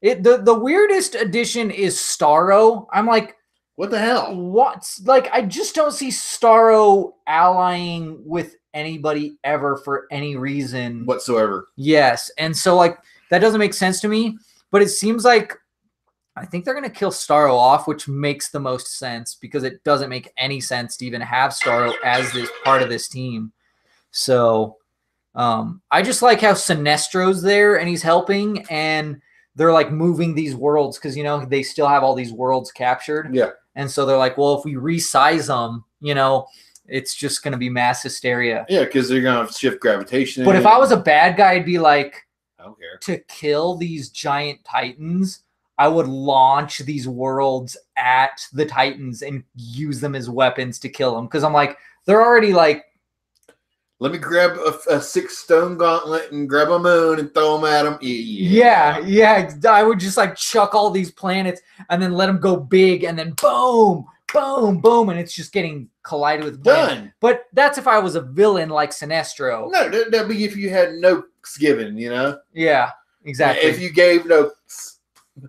The weirdest addition is Starro. I'm like, what the hell? What's like? I just don't see Starro allying with anybody ever for any reason whatsoever. Yes, and so like that doesn't make sense to me. But it seems like I think they're gonna kill Starro off, which makes the most sense because it doesn't make any sense to even have Starro as this part of this team. So I just like how Sinestro's there and he's helping, and they're like moving these worlds because you know they still have all these worlds captured. Yeah. And so they're like, well, if we resize them, you know, it's just going to be mass hysteria. Yeah, because they're going to shift gravitation. But if I was a bad guy, I'd be like, I don't care. To kill these giant titans, I would launch these worlds at the titans and use them as weapons to kill them. Because I'm like, they're already like, let me grab a 6-stone gauntlet and grab a moon and throw them at them. Yeah. I would just like chuck all these planets and then let them go big and then boom, boom, boom. And it's just getting collided with planets. Done. But that's if I was a villain like Sinestro. No, that'd be if you had notes given, you know? Yeah, exactly. If you gave notes.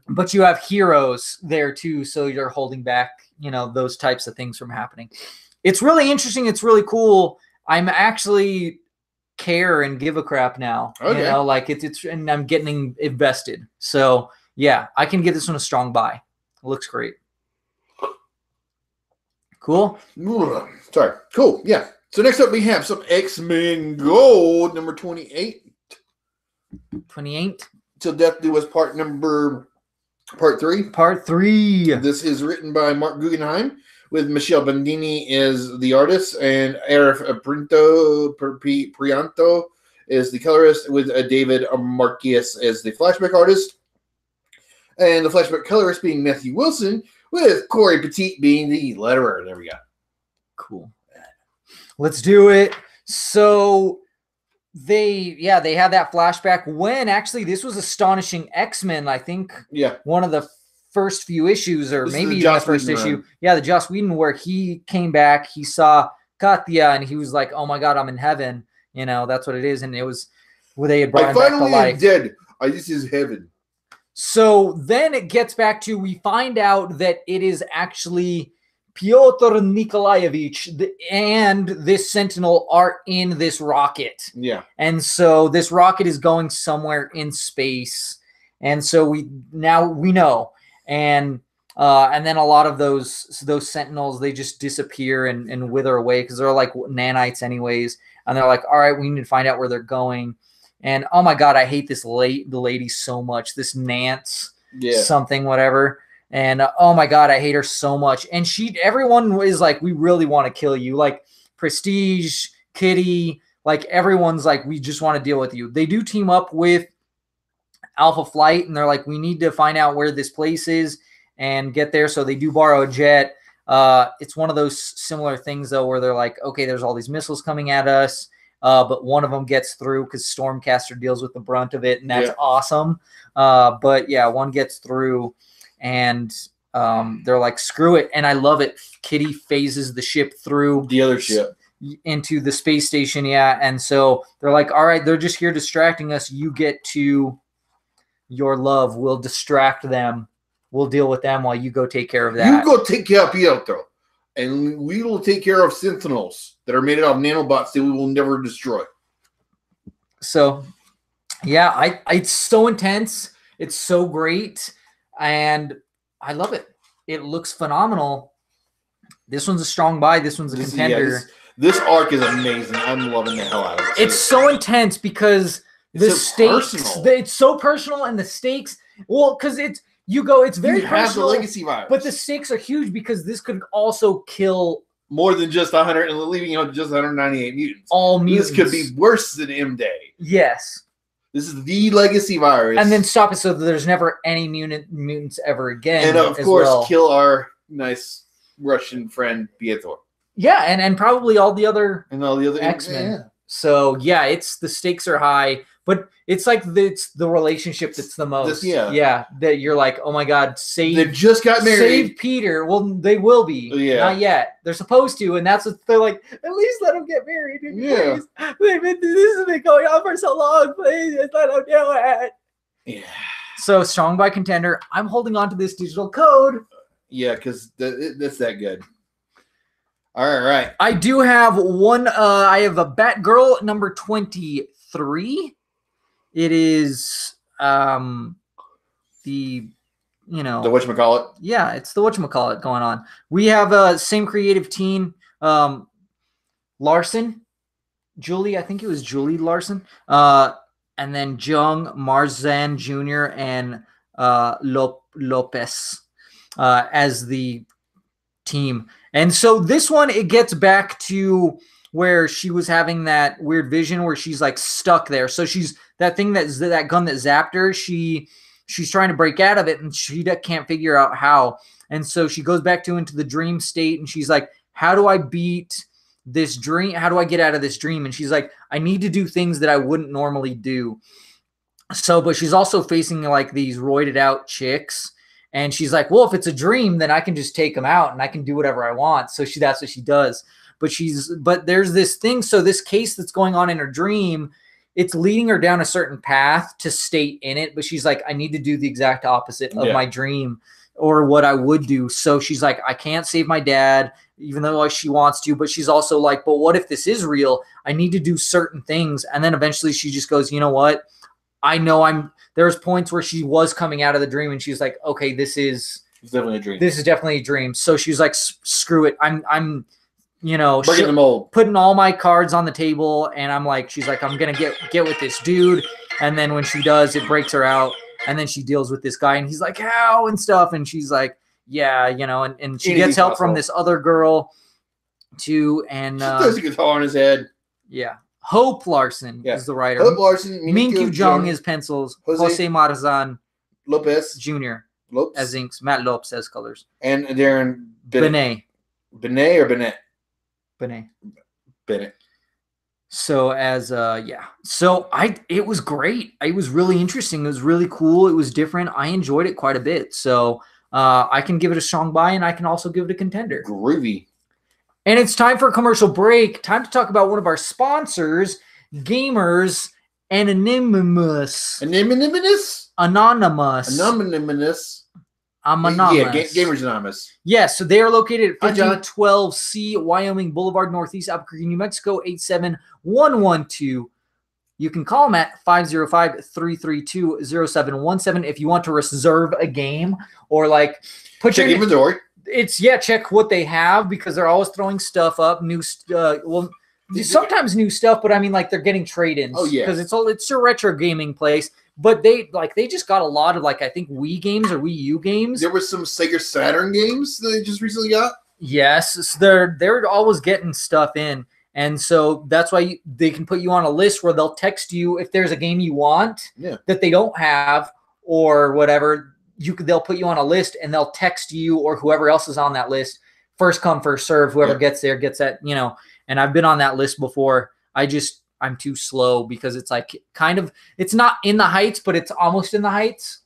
But you have heroes there too. So you're holding back, you know, those types of things from happening. It's really interesting. It's really cool. I'm actually care and give a crap now. Okay. You know, like it's and I'm getting invested. So yeah, I can give this one a strong buy. It looks great. Cool. Sorry. Cool. Yeah. So next up we have some X-Men Gold, number 28. 28. Till Death Do Us part 3. Part 3. This is written by Mark Guggenheim, with Michelle Bandini as the artist, and Arif Prianto is the colorist, with David Marquez as the flashback artist. And the flashback colorist being Matthew Wilson, with Corey Petit being the letterer. There we go. Cool. Let's do it. So they had that flashback when actually this was Astonishing X-Men, I think. Yeah. One of the first few issues, or this maybe even the first issue. Run. Yeah, the Joss Whedon, where he came back, he saw Katya, and he was like, "Oh my God, I'm in heaven." You know, that's what it is, and it was where they had brought him back to life. Dead. This is heaven. So then it gets back to, we find out that it is actually Pyotr Nikolaevich and this Sentinel are in this rocket. Yeah. And so this rocket is going somewhere in space. And so we know. And then a lot of those Sentinels, they just disappear and wither away because they're like nanites anyways. And they're like, all right, we need to find out where they're going. And oh my God, I hate the lady so much. This Nance something, whatever. And oh my God, I hate her so much. And everyone is like, we really want to kill you. Like Prestige, Kitty, like everyone's like, we just want to deal with you. They do team up with Alpha Flight, and they're like, we need to find out where this place is and get there. So they do borrow a jet. It's one of those similar things though, where they're like, okay, there's all these missiles coming at us. But one of them gets through because Stormcaster deals with the brunt of it, and that's awesome. But yeah, one gets through, and they're like, screw it. And I love it. Kitty phases the ship through the other ship into the space station. Yeah. And so they're like, all right, they're just here distracting us. You get to your love. We'll distract them. We'll deal with them while you go take care of that. You go take care of Pietro. And we will take care of Sentinels that are made out of nanobots that we will never destroy. So, yeah, it's so intense. It's so great. And I love it. It looks phenomenal. This one's a strong buy. This one's a contender. Yeah, this arc is amazing. I'm loving the hell out of it. It's so intense because the stakes. It's so personal, and the stakes. Well, because it's very personal. The legacy virus. But the stakes are huge because this could also kill more than just 100 and leaving out just 198 mutants. All mutants. This could be worse than M-Day. Yes. This is the legacy virus. And then stop it so that there's never any mutants ever again. And of course, kill our nice Russian friend Pietro. Yeah, and probably all the other X-Men. Yeah. So yeah, the stakes are high, but it's like it's the relationship that's the most. That you're like, oh my God, they just got married. Save Peter. Well, they will be. Not yet. They're supposed to, and that's what they're like. At least let them get married. Please. This has been going on for so long. Please let them do it. Yeah. So strong by contender. I'm holding on to this digital code. Yeah, because that's that good. All right. I do have one. I have a Batgirl number 23. It is the whatchamacallit. Yeah, it's the whatchamacallit going on. We have same creative team. Larson, Julie. I think it was Julie Larson. And then Jung Marzan Jr. and Lopez as the team. And so this one, it gets back to where she was having that weird vision where she's like stuck there. So she's that gun that zapped her. She's trying to break out of it and she can't figure out how. And so she goes back into the dream state and she's like, how do I beat this dream? How do I get out of this dream? And she's like, I need to do things that I wouldn't normally do. So, but she's also facing like these roided out chicks. And she's like, well, if it's a dream, then I can just take them out and I can do whatever I want. So that's what she does. But there's this thing. So this case that's going on in her dream, it's leading her down a certain path to stay in it. But she's like, I need to do the exact opposite of my dream or what I would do. So she's like, I can't save my dad, even though she wants to. But she's also like, but what if this is real? I need to do certain things. And then eventually she just goes, you know what? I know there's points where she was coming out of the dream and she's like, okay, it's definitely a dream. This is definitely a dream. So she's like, screw it. I'm breaking the mold, putting all my cards on the table. And I'm like, she's like, I'm going to get with this dude. And then when she does, it breaks her out. And then she deals with this guy and he's like, how and stuff. And she's like, yeah, and she gets help from this other girl too. And she throws a guitar on his head. Yeah. Hope Larson is the writer. Hope Larson. Minkyu Jung is pencils. Jose Marzan Lopez Jr. as inks. Matt Lopes as colors. And Darren Benet. Benet or Bennett? Bennett. So So it was great. It was really interesting. It was really cool. It was different. I enjoyed it quite a bit. So I can give it a strong buy and I can also give it a contender. Groovy. And it's time for a commercial break. Time to talk about one of our sponsors, Gamers Anonymous. Anonymous? Yeah, Gamers Anonymous. Yes, so they are located at 1512C Wyoming Boulevard, Northeast Albuquerque, New Mexico, 87112. You can call them at 505-332-0717 if you want to reserve a game or like put check inventory. Check what they have because they're always throwing stuff up, sometimes new stuff, but I mean like they're getting trade-ins. Oh yeah, because it's a retro gaming place. But they just got a lot of I think Wii games or Wii U games. There was some Sega Saturn games that they just recently got. Yes, they're always getting stuff in, and so that's why they can put you on a list where they'll text you if there's a game you want that they don't have or whatever. They'll put you on a list and they'll text you or whoever else is on that list. First come, first serve. Whoever gets there gets that. And I've been on that list before. I'm too slow because it's like it's not in the heights, but it's almost in the heights.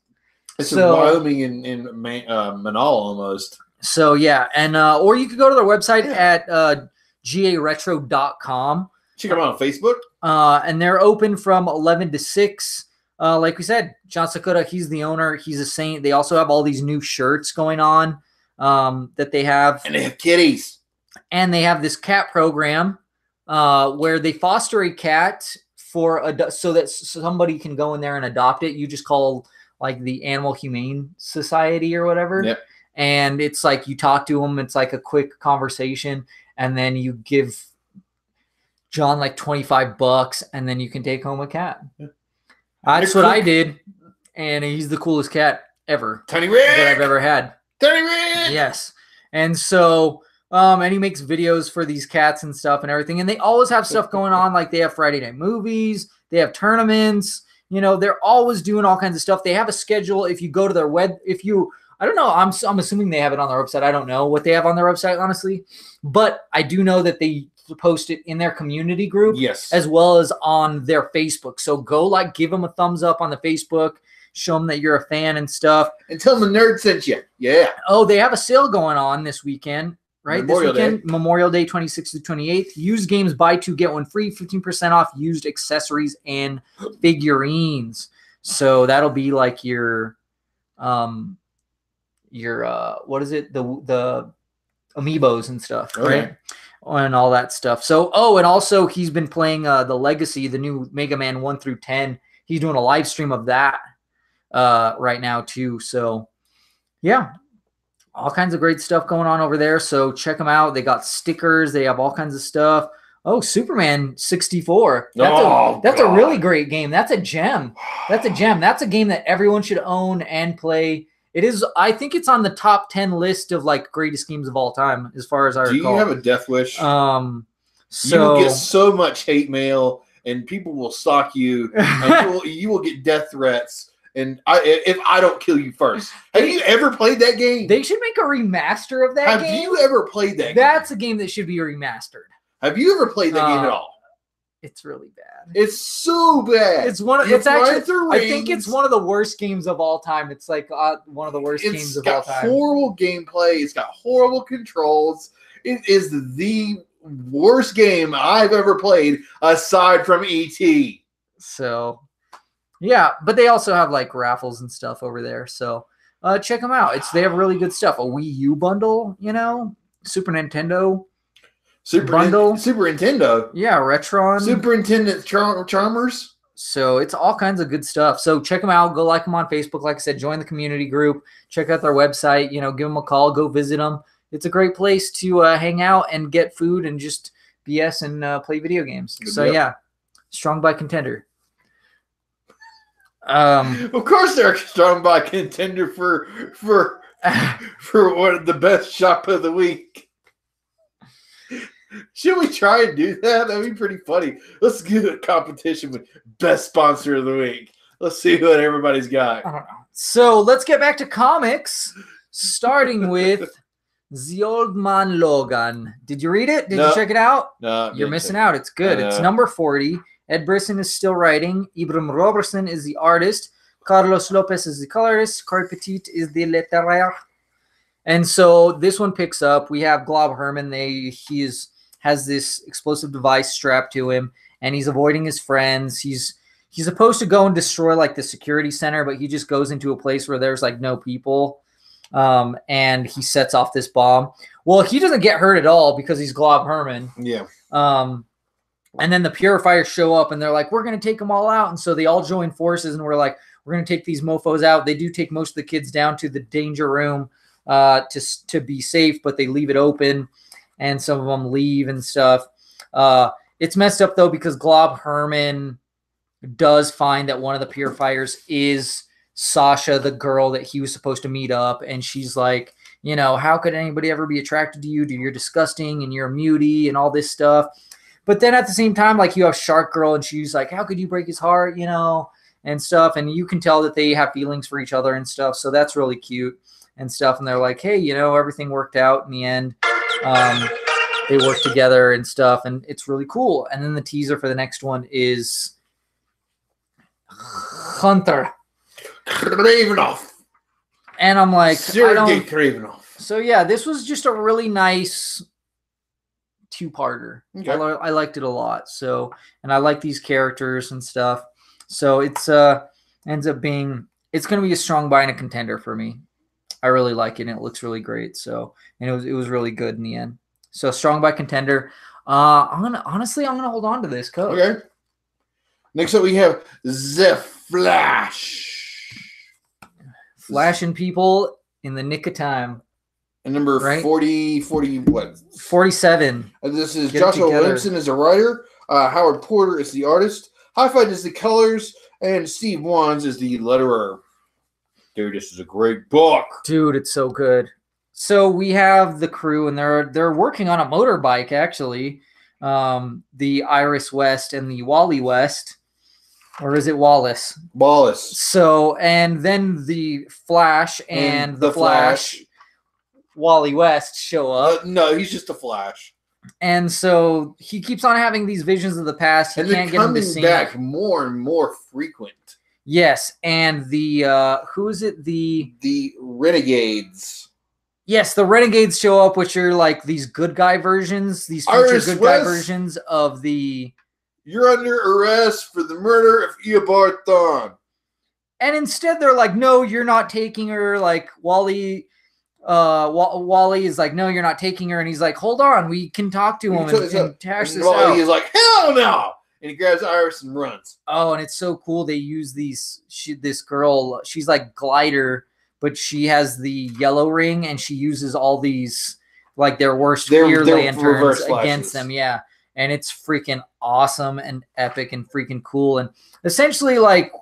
It's in Wyoming in Manal almost. So yeah, and or you could go to their website at garetro.com. Check them out on Facebook. And they're open from 11 to 6. Like we said, John Sakura, he's the owner. He's a saint. They also have all these new shirts going on that they have. And they have kitties. And they have this cat program where they foster a cat so that somebody can go in there and adopt it. You just call like the Animal Humane Society or whatever. Yep. And it's like you talk to them. It's like a quick conversation. And then you give John like $25 and then you can take home a cat. Yeah. That's what I did. And he's the coolest cat ever. Tony Rick! That I've ever had. Tony Rick! Yes. And so... and he makes videos for these cats and stuff and everything. And they always have stuff going on. Like they have Friday night movies. They have tournaments. They're always doing all kinds of stuff. They have a schedule. If you go to their I don't know. I'm assuming they have it on their website. I don't know what they have on their website, honestly. But I do know that they post it in their community group, Yes, as well as on their Facebook. So go give them a thumbs up on the Facebook, show them that you're a fan and stuff. And tell them the nerd sent you. Yeah. Oh, they have a sale going on this weekend, right? Memorial Day. Memorial Day, 26th to 28th. Used games, buy two, get one free, 15% off used accessories and figurines. So that'll be like your what is it? The amiibos and stuff, right? And all that stuff. So, and also he's been playing the Legacy, the new Mega Man 1 through 10. He's doing a live stream of that right now too. So yeah, all kinds of great stuff going on over there. So check them out. They got stickers. They have all kinds of stuff. Oh, Superman 64. That's a really great game. That's a gem. That's a gem. That's a game that everyone should own and play. It is. I think it's on the top 10 list of like greatest games of all time, as far as I recall. Do you have a death wish? So you will get so much hate mail, and people will stalk you, and you will get death threats. And if I don't kill you first, have you ever played that game? They should make a remaster of that game. Have you ever played that game? That's a game that should be remastered. Have you ever played that game at all? It's really bad. It's so bad. It's I think it's one of the worst games of all time. It's like one of the worst games of all time. It's got horrible gameplay. It's got horrible controls. It is the worst game I've ever played aside from E.T. So, yeah, but they also have like raffles and stuff over there. So check them out. They have really good stuff. A Wii U bundle, Super Nintendo. Super Nintendo. Yeah, Retron. Superintendent Charmers. So it's all kinds of good stuff. So check them out. Go like them on Facebook. Like I said, join the community group. Check out their website. Give them a call. Go visit them. It's a great place to hang out and get food and just BS and play video games. So yeah, strong by contender. Of course, they're strong by contender for one of the best shop of the week. Should we try and do that? That'd be pretty funny. Let's do a competition with best sponsor of the week. Let's see what everybody's got. I don't know. So let's get back to comics, starting with The Old Man Logan. Did you read it? Did you check it out? No. You're missing out. It's good. It's number 40. Ed Brisson is still writing. Ibram Robertson is the artist. Carlos Lopez is the colorist. Corey Petit is the letteraire. And so this one picks up. We have Glob Herman. He has this explosive device strapped to him, and he's avoiding his friends. He's supposed to go and destroy like the security center, but he just goes into a place where there's like no people, and he sets off this bomb. Well, he doesn't get hurt at all because he's Glob Herman. Yeah. And then the purifiers show up, and they're like, "We're gonna take them all out." And so they all join forces, and we're like, "We're gonna take these mofo's out." They do take most of the kids down to the danger room to be safe, but they leave it open. And some of them leave and stuff. It's messed up, though, because Glob Herman does find that one of the purifiers is Sasha, the girl that he was supposed to meet up. And she's like, how could anybody ever be attracted to you? You're disgusting and you're a mutie and all this stuff. But then at the same time, like you have Shark Girl and she's like, how could you break his heart, and stuff. And you can tell that they have feelings for each other and stuff. So that's really cute and stuff. And they're like, hey, everything worked out in the end. They work together and stuff, and it's really cool. And then the teaser for the next one is Hunter Kravinoff. And I'm like, Sergei Kravinoff. So yeah, this was just a really nice two-parter. Okay. I liked it a lot. So, and I like these characters and stuff. So it's ends up being, it's going to be a strong buy and a contender for me. I really like it, and it looks really great. So, and it was really good in the end. So strong by contender. I'm gonna hold on to this code. Okay. Next up, we have The Flash. Flashing people in the nick of time. And number 40 what? 47. This is Joshua Williamson is a writer. Howard Porter is the artist. Hi-Fi does the colors, and Steve Wands is the letterer. Dude, this is a great book. Dude, it's so good. So we have the crew, and they're working on a motorbike, actually. The Iris West and the Wally West. Or is it Wallace? Wallace. So, and then the Flash and the Flash, Wally West, show up. No, he's just a Flash. And so he keeps on having these visions of the past. He can't get them to sync. Back more and more frequent. Yes, and the who is it? The Renegades. Yes, the Renegades show up, which are like these good guy versions, these future good guy versions of the. You're under arrest for the murder of Eobard Thawne. And instead, they're like, "No, you're not taking her." Like Wally is like, "No, you're not taking her," and he's like, "Hold on, we can talk to him and hash this out." He's like, "Hell no!" And he grabs Iris and runs. Oh, and it's so cool. They use this girl. She's like Glider, but she has the yellow ring, and she uses all these like their worst fear lanterns against them. Yeah, and it's freaking awesome and epic and freaking cool. And essentially, like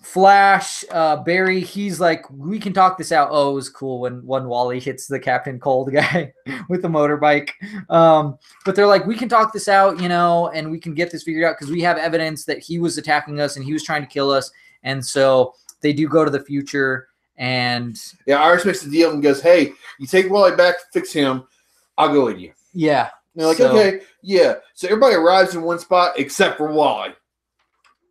Flash, Barry, he's like, we can talk this out. Oh, it was cool when Wally hits the Captain Cold guy with the motorbike. But they're like, we can talk this out, and we can get this figured out because we have evidence that he was attacking us and he was trying to kill us. And so they do go to the future. And yeah, Iris makes the deal and goes, "Hey, you take Wally back, fix him. I'll go with you." Yeah. And they're like, okay, yeah. So everybody arrives in one spot except for Wally.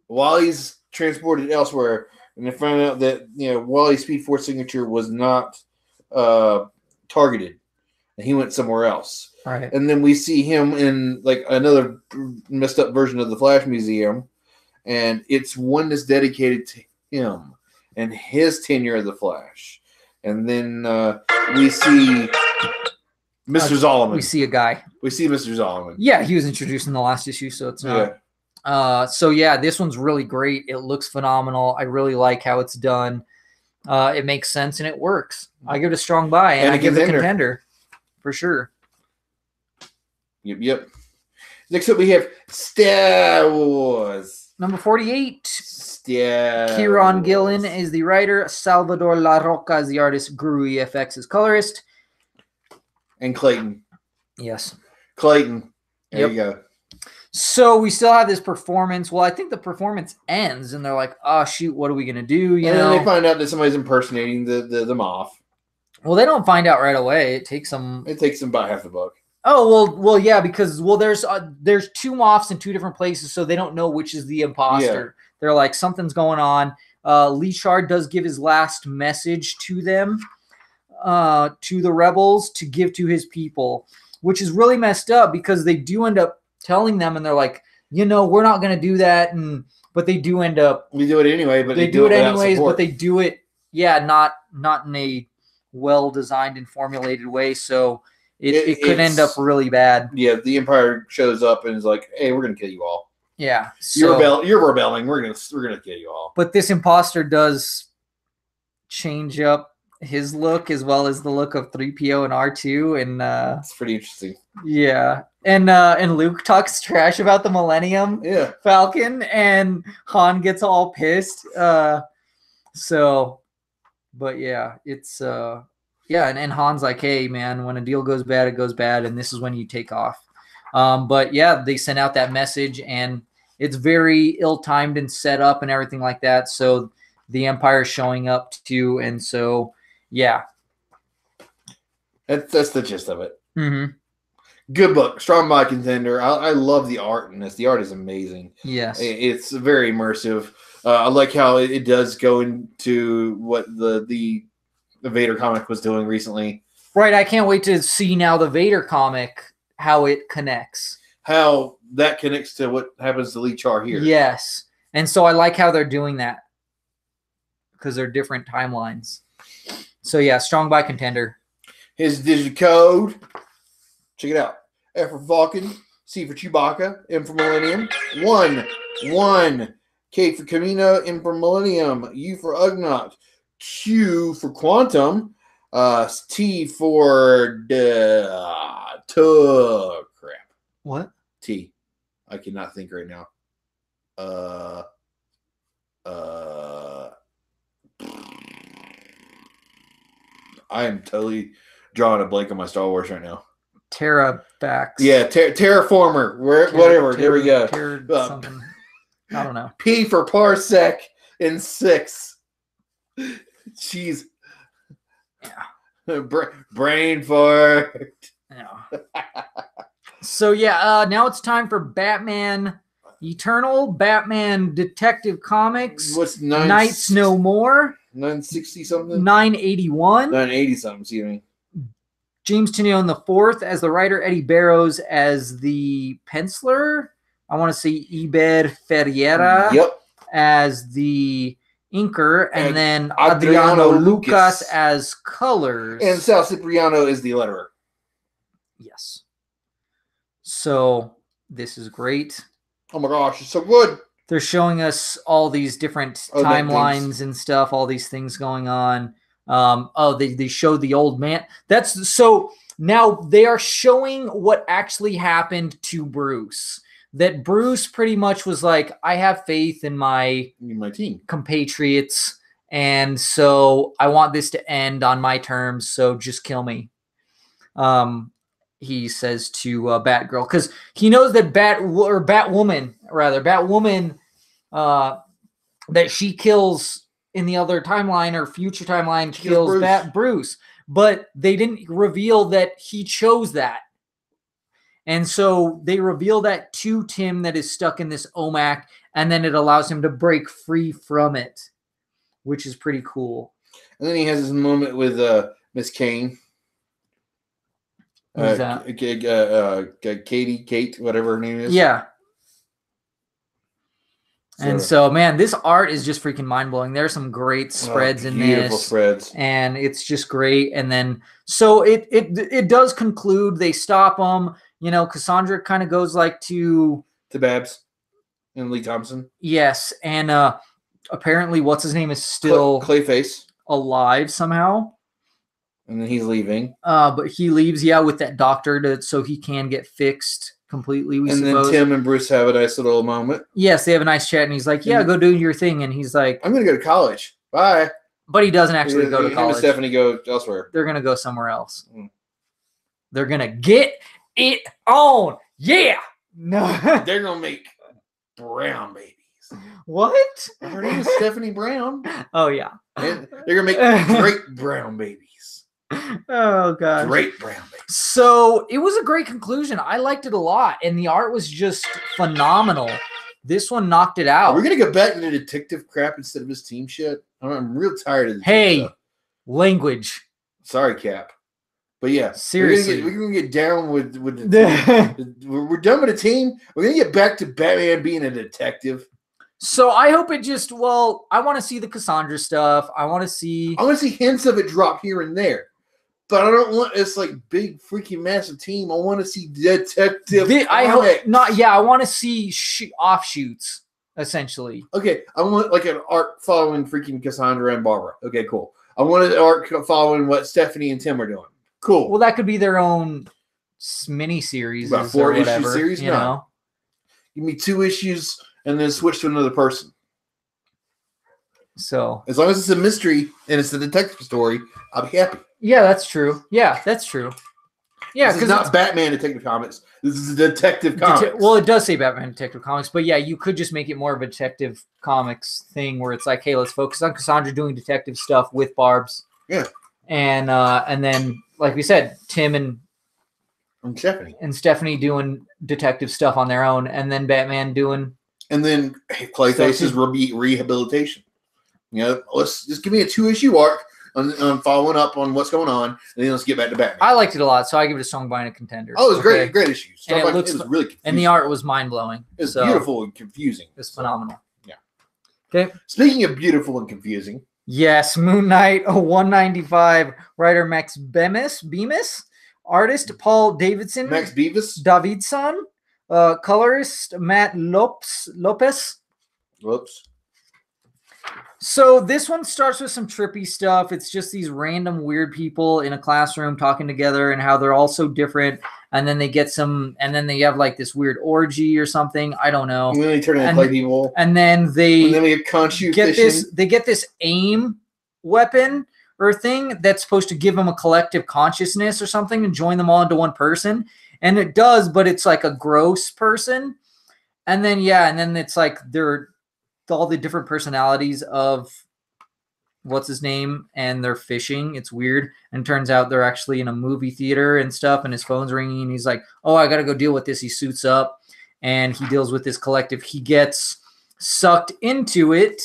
Wally's transported elsewhere, and they found out that Wally's Speed Force signature was not targeted, and he went somewhere else. Right. And then we see him in like another messed up version of the Flash Museum, and it's one that's dedicated to him and his tenure of the Flash. And then we see Mr. Zolomon. We see a guy. We see Mr. Zolomon. Yeah, he was introduced in the last issue, so it's not. Yeah. So yeah, this one's really great. It looks phenomenal. I really like how it's done. It makes sense and it works. I give it a strong buy, and I give it a contender for sure. Yep. Next up, we have Star Wars. Number 48. Yeah. Kieron Gillen is the writer. Salvador La Roca is the artist. Guru EFX is colorist. And Clayton. Yes. Clayton. There you go. So we still have this performance. Well, I think the performance ends, and they're like, "Oh shoot, what are we gonna do?" And then they find out that somebody's impersonating the Moff. Well, they don't find out right away. It takes them. It takes them about half the book. Oh well, yeah, because there's 2 Moffs in 2 different places, so they don't know which is the imposter. Yeah. They're like, something's going on. Lee Chard does give his last message to them, to the rebels, to give to his people, which is really messed up because they do end up telling them, and they're like, we're not going to do that, but they do end up. We do it anyway, but they do it anyways. But they do it, not in a well-designed and formulated way. So it could end up really bad. Yeah, the Empire shows up and is like, "Hey, we're going to kill you all." Yeah, you're rebelling. We're gonna kill you all. But this imposter does change up his look as well as the look of 3PO and R2, and it's pretty interesting. Yeah, and Luke talks trash about the Millennium Falcon, and Han gets all pissed. But yeah, it's and Han's like, "Hey man, when a deal goes bad, it goes bad, and this is when you take off." But yeah, they sent out that message, and it's very ill-timed and set up and everything like that. So the Empire is showing up too, and so yeah, that's the gist of it. Mm-hmm. Good book, strong buy contender. I love the art in this. The art is amazing. Yes, it's very immersive. I like how it does go into what the Vader comic was doing recently. Right, I can't wait to see now the Vader comic, how it connects. How that connects to what happens to Lee Char here. Yes. And so I like how they're doing that because they're different timelines. So yeah, strong buy contender. His digicode. Check it out. F for Falcon, C for Chewbacca, M for Millennium, 1. K for Camino, M for Millennium, U for Ugnaught, Q for Quantum, T for crap. What? T. I cannot think right now. I am totally drawing a blank on my Star Wars right now. Terrabacks. Yeah, terraformer. Whatever. There we go. Something. I don't know. P for parsec in 6. Jeez. Yeah. Brain fart. Yeah. So yeah, now it's time for Batman Eternal, Batman Detective Comics. What's Nights No More? 960 something? 981. 980 something, excuse me. James Tynion the fourth as the writer, Eddie Barrows as the penciler. I want to say Iber Ferreira as the inker, and then Adriano Lucas as colors. And Sal Cipriano is the letterer. Yes. So this is great. Oh my gosh, it's so good. They're showing us all these different timelines and stuff, all these things going on. They showed the old man. That's so now they are showing what actually happened to Bruce. That Bruce pretty much was like, I have faith in my team compatriots, and so I want this to end on my terms. So just kill me. He says to Batgirl, because he knows that Batwoman, that she kills in the other timeline or future timeline, kills Bruce. But they didn't reveal that he chose that. And so they reveal that to Tim that is stuck in this OMAC, and then it allows him to break free from it, which is pretty cool. And then he has this moment with Miss Kane. Who's that? Kate, whatever her name is. Yeah. And so, man, this art is just freaking mind-blowing. There's some great spreads in this. Beautiful spreads. And it's just great. And then, so it does conclude. They stop them. You know, Cassandra kind of goes like to Babs and Lee Thompson. Yes. And apparently, what's his name is still Clayface alive somehow. And then he's leaving. But he leaves, with that doctor so he can get fixed completely, and then Tim and Bruce have a nice little moment. Yes, they have a nice chat, and he's like, go do your thing. And he's like, I'm going to go to college. Bye. But he doesn't actually go to college. Him and Stephanie go elsewhere. They're going to go somewhere else. They're going to get it on. Yeah. No. They're going to make brown babies. What? Her name is Stephanie Brown. Oh, yeah. And they're going to make great brown babies. Oh, God. Great brown babies. So it was a great conclusion. I liked it a lot. And the art was just phenomenal. This one knocked it out. We're going to go back to the detective crap instead of his team shit. I'm real tired of this. Hey, language. Sorry, Cap. But yeah, seriously, we're gonna get down with the we're done with the team. We're gonna get back to Batman being a detective. So I hope it just I want to see the Cassandra stuff. I want to see hints of it drop here and there, but I don't want this like big freaking massive team. I want to see detective. I want to see offshoots essentially. Okay, I want like an arc following freaking Cassandra and Barbara. Okay, cool. I want an arc following what Stephanie and Tim are doing. Cool. Well, that could be their own mini series, about 4-issue series. You know, give me 2 issues and then switch to another person. So as long as it's a mystery and it's a detective story, I'll be happy. Yeah, that's true. Yeah, that's true. Yeah, because it's not Batman Detective Comics. This is Detective Comics. Well, it does say Batman Detective Comics, but yeah, you could just make it more of a Detective Comics thing where it's like, hey, let's focus on Cassandra doing detective stuff with Barb's. Yeah. And then, like we said, Tim and Stephanie doing detective stuff on their own, and then Batman doing. And then Clayface's rehabilitation. You know, let's just give me a 2-issue arc on following up on what's going on, and then let's get back to Batman. I liked it a lot, so I give it a strong buy and a contender. Oh, it was great issue. And it was really confusing. And the art was mind blowing. It's beautiful and confusing. It's phenomenal. Yeah. Okay. Speaking of beautiful and confusing. Yes, Moon Knight 195, writer Max Bemis, artist Paul Davidson. Max Beavis. Davidson, colorist Matt Lopez. Whoops. So this one starts with some trippy stuff. It's just these random weird people in a classroom talking together and how they're all so different. And then they get and then they have like this weird orgy or something. I don't know. And then they turn into play people. And then we get they get this AIM weapon or thing that's supposed to give them a collective consciousness or something and join them all into one person. And it does, but it's like a gross person. And then it's like they're all the different personalities of what's his name, and they're fishing. It's weird. And turns out they're actually in a movie theater and stuff, and his phone's ringing, and he's like, oh, I gotta go deal with this. He suits up and he deals with this collective. He gets sucked into it,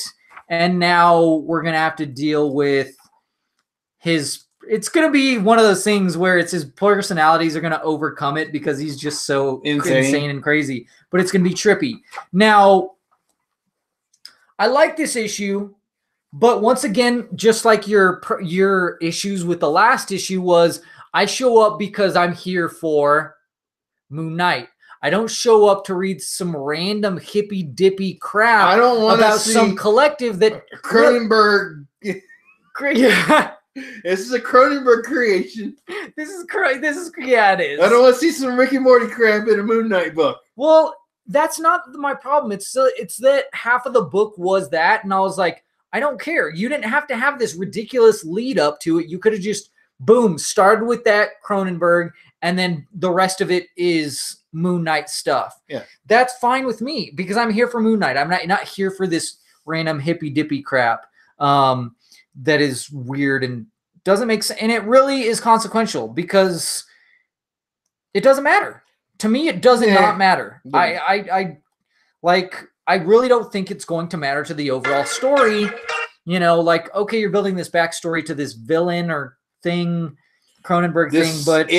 and now we're gonna have to deal with it's going to be one of those things where it's his personalities are going to overcome it because he's just so insane and crazy. But it's going to be trippy. Now, I like this issue, but once again, just like your issues with the last issue was, I show up because I'm here for Moon Knight. I don't show up to read some random hippy dippy crap I don't want about to see some collective that Cronenberg. Yeah. This is a Cronenberg creation. This is yeah, it is. I don't want to see some Rick and Morty crap in a Moon Knight book. Well, that's not my problem. It's that half of the book was that, and I was like, I don't care. You didn't have to have this ridiculous lead up to it. You could have just boom started with that Cronenberg, and then the rest of it is Moon Knight stuff. Yeah, that's fine with me because I'm here for Moon Knight. I'm not here for this random hippy dippy crap. That is weird and doesn't make sense. And it really is consequential because it doesn't matter. To me, it does not matter. Yeah. I really don't think it's going to matter to the overall story. You know, like, okay, you're building this backstory to this villain or thing, Cronenberg thing, but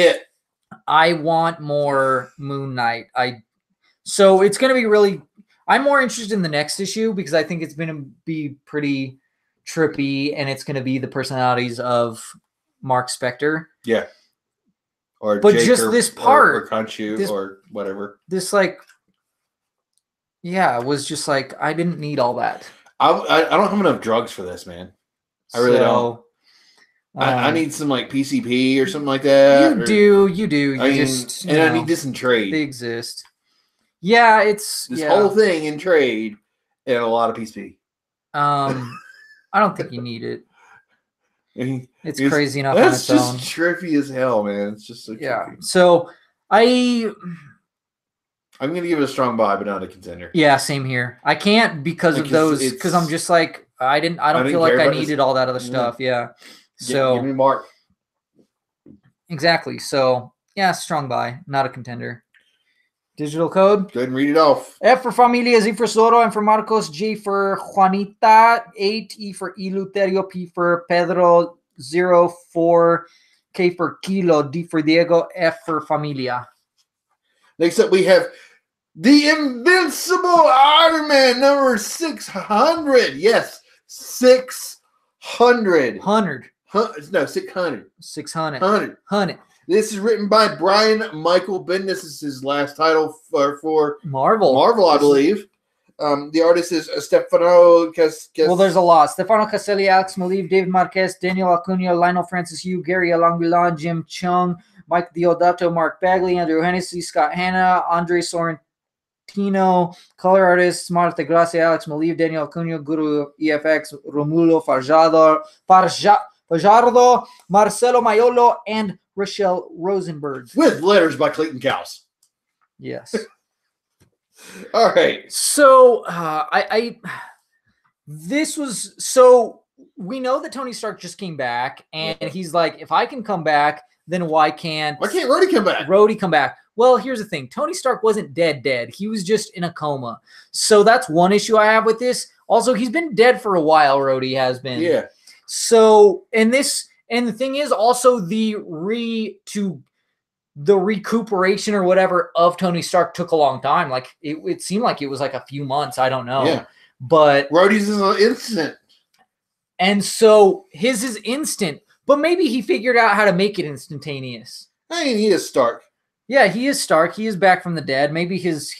I want more Moon Knight. So it's going to be really, I'm more interested in the next issue because I think it's going to be pretty trippy, and it's going to be the personalities of Mark Spector. Yeah. Or but Jake just this part. Or Khonshu or whatever. This was just like, I didn't need all that. I don't have enough drugs for this, man. I really don't. I need some like PCP or something like that. You do. I need this in trade. They exist. Yeah, it's this whole thing in trade and a lot of PCP. I don't think you need it. It's crazy enough on its own. That's just trippy as hell, man. It's just so trippy. So I'm gonna give it a strong buy, but not a contender. Yeah, same here. I can't because of those. Because I'm just like I don't feel like I needed all that other stuff. Yeah. So give me Mark. Exactly. So yeah, strong buy, not a contender. Digital code. Go ahead and read it off. F for Familia, Z for Zoro, M for Marcos, J for Juanita, 8, E for Eleuterio, P for Pedro, 0 for K for Kilo, D for Diego, F for Familia. Next up, we have the Invincible Iron Man number 600. Yes, 600. 100. No, 600. 600. 100. This is written by Brian Michael Bendis. This is his last title for Marvel, I believe. The artist is Stefano Well, there's a lot. Stefano Caselli, Alex Maleev, David Marquez, Daniel Acuna, Lionel Francis Yu, Gary Alanguilan, Jim Chung, Mike Diodato, Mark Bagley, Andrew Hennessy, Scott Hanna, Andre Sorrentino, color artists, Marta Gracia, Alex Maleev, Daniel Acuna, Guru EFX, Romulo Fajardo, Marcelo Maiolo, and Rochelle Rosenberg. With letters by Clayton Cowles. Yes. All right. So we know that Tony Stark just came back, and he's like, if I can come back, then why can't Rhodey come back? Rhodey come back. Well, here's the thing. Tony Stark wasn't dead. He was just in a coma. So that's one issue I have with this. Also, he's been dead for a while, Rhodey has been. Yeah. So, and the thing is also the recuperation or whatever of Tony Stark took a long time. Like it seemed like it was like a few months. I don't know. Yeah. But Rhodey's is an instant. And so his is instant, but maybe he figured out how to make it instantaneous. I mean, he is Stark. Yeah, he is Stark. He is back from the dead. Maybe his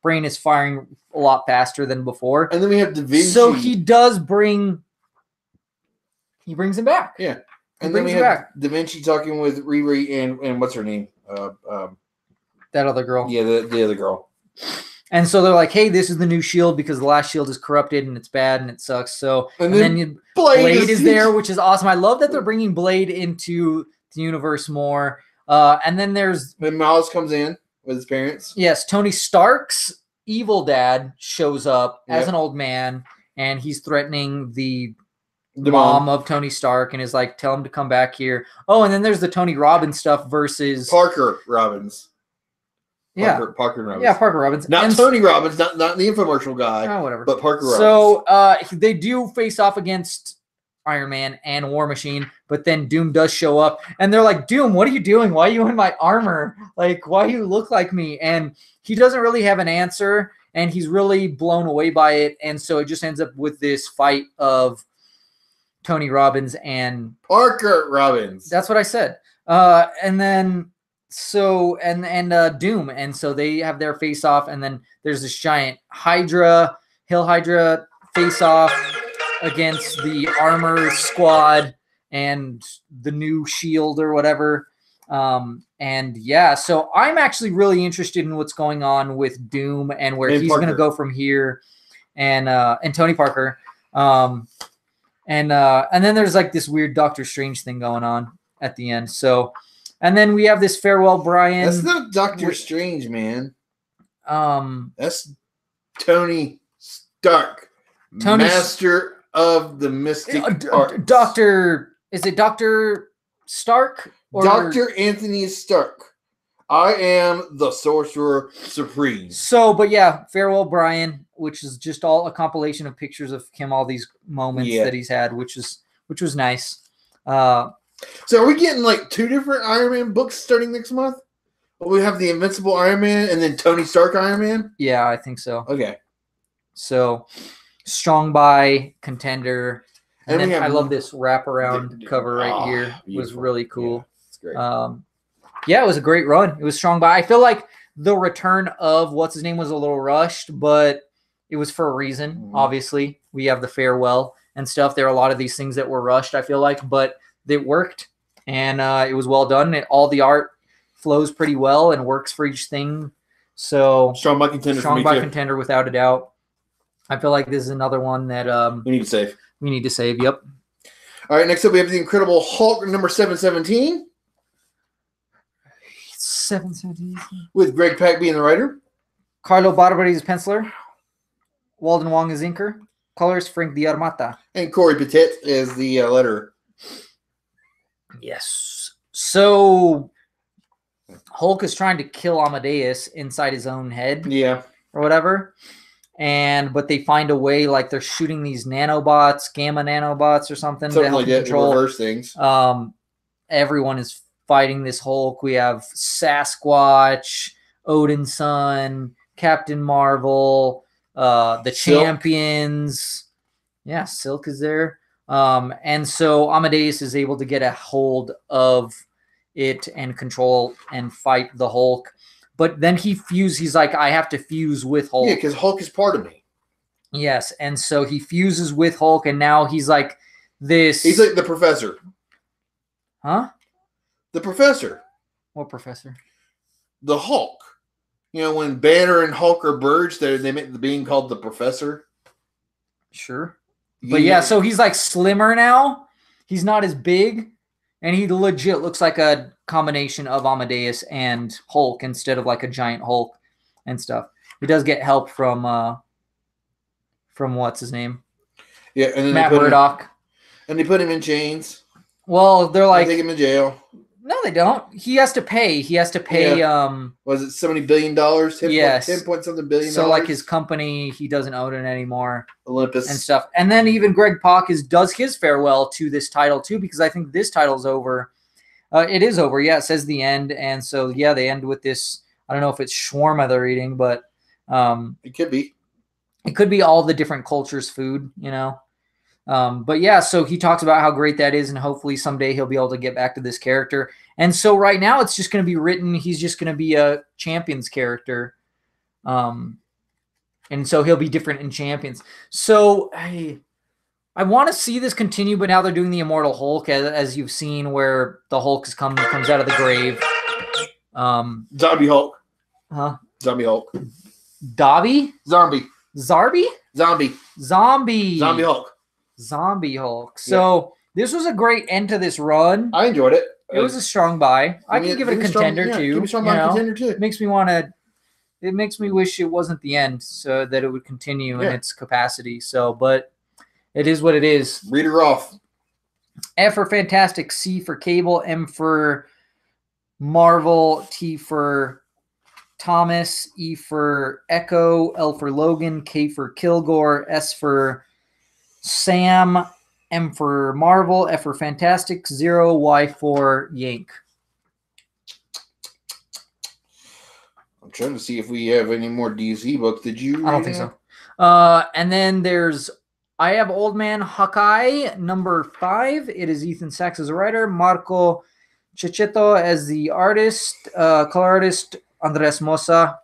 brain is firing a lot faster than before. And then we have Da Vinci. So he brings him back. Yeah. And then we have Da Vinci talking with Riri and what's her name? That other girl. Yeah, the other girl. And so they're like, hey, this is the new shield because the last shield is corrupted and it's bad and it sucks. So and then Blade is there, which is awesome. I love that they're bringing Blade into the universe more. And then Miles comes in with his parents. Yes, Tony Stark's evil dad shows up as Yep. an old man, and he's threatening the The mom of Tony Stark, and is like, tell him to come back here. Oh, and then there's the Tony Robbins stuff versus Parker Robbins. Parker Robbins. Yeah, Parker Robbins. Not Tony Robbins, not the infomercial guy. Oh, whatever. But Parker Robbins. So they do face off against Iron Man and War Machine, but then Doom does show up, and they're like, Doom, what are you doing? Why are you in my armor? Like, why do you look like me? And he doesn't really have an answer, and he's really blown away by it, and so it just ends up with this fight of Tony Robbins and Parker Robbins. That's what I said. And then Doom, and so they have their face off, and then there's this giant Hydra face off against the Armor Squad and the new Shield or whatever. And yeah, so I'm actually really interested in what's going on with Doom and where he's going to go from here, and Tony Parker. And then there's like this weird Doctor Strange thing going on at the end. So, and then we have this Farewell Brian. That's not Doctor Strange, man. That's Tony Stark, Master of the Mystic Arts. Is it Dr. Stark? Or Dr. Anthony Stark. I am the Sorcerer Supreme. So, but yeah, Farewell Brian, which is just all a compilation of pictures of him, all these moments that he's had, which was nice. So are we getting like 2 different Iron Man books starting next month? Well, we have the Invincible Iron Man and then Tony Stark Iron Man? Yeah, I think so. Okay. So, Strong Buy, Contender. And then I love this wraparound cover right here. It was really cool. Yeah, it's great. Yeah, it was a great run. It was Strong Buy. I feel like the return of what's-his-name was a little rushed, but it was for a reason. Mm-hmm. Obviously, we have the farewell and stuff. There are a lot of these things that were rushed, I feel like, but it worked, and it was well done. All the art flows pretty well and works for each thing. So Strong Buy Contender. Strong Buy Contender, without a doubt. I feel like this is another one that we need to save. We need to save. Yep. All right. Next up, we have the Incredible Hulk number 717. 717. With Greg Pak being the writer. Carlo Barberi is penciler. Walden Wong is inker. Colors Frank Diarmata. And Corey Petit is the letterer. Yes. So Hulk is trying to kill Amadeus inside his own head. Yeah. Or whatever. But they find a way, like they're shooting these nanobots, gamma nanobots or something to help control. Reverse things. Everyone is fighting this Hulk. We have Sasquatch, Odin's son, Captain Marvel, the Silk. Champions. Yeah, Silk is there. And so Amadeus is able to get a hold of it and control and fight the Hulk. But then he's like, I have to fuse with Hulk. Yeah, because Hulk is part of me. Yes, and so he fuses with Hulk, and now he's like this. He's like the professor. Huh? The professor. What professor? The Hulk. You know, when Banner and Hulk are birds, they make the being called the professor. Sure. But yeah, so he's like slimmer now. He's not as big. And he legit looks like a combination of Amadeus and Hulk instead of like a giant Hulk and stuff. He does get help from what's his name? Yeah, and then Matt Murdock. And they put him in chains. Well, they're like, they take him to jail. No, they don't. He has to pay. Yeah. Was it $70 billion? 10 yes. 10 point something billion. So like his company, he doesn't own it anymore. Olympus and stuff. And then even Greg Pak does his farewell to this title too, because I think this title's over. It is over. Yeah, it says the end. And so yeah, they end with this. I don't know if it's shawarma they're eating, but it could be. It could be all the different cultures' food, you know. But yeah, so he talks about how great that is, and hopefully someday he'll be able to get back to this character. And so right now it's just going to be written. He's just going to be a Champions character. And so he'll be different in Champions. So I want to see this continue, but now they're doing the Immortal Hulk, as you've seen, where the Hulk comes out of the grave. Zombie Hulk. Huh? Zombie Hulk. Dobby? Zombie. Zarby? Zombie. Zombie Hulk. Zombie Hulk. So this was a great end to this run. I enjoyed it. It was a strong buy. I can give it a contender too. Give me strong buy contender too. It makes me want to it makes me wish it wasn't the end, so that it would continue in Yeah. its capacity. So, but it is what it is. Read her off. F for Fantastic, C for Cable, M for Marvel, T for Thomas, E for Echo, L for Logan, K for Kilgore, S for Sam, M for Marvel, F for Fantastic, 0, Y for Yank. I'm trying to see if we have any more DC books. Did you? I don't think so. And then I have Old Man Hawkeye, number 5. It is Ethan Sachs as a writer, Marco Cecchetto as the artist, color artist, Andres Mosa.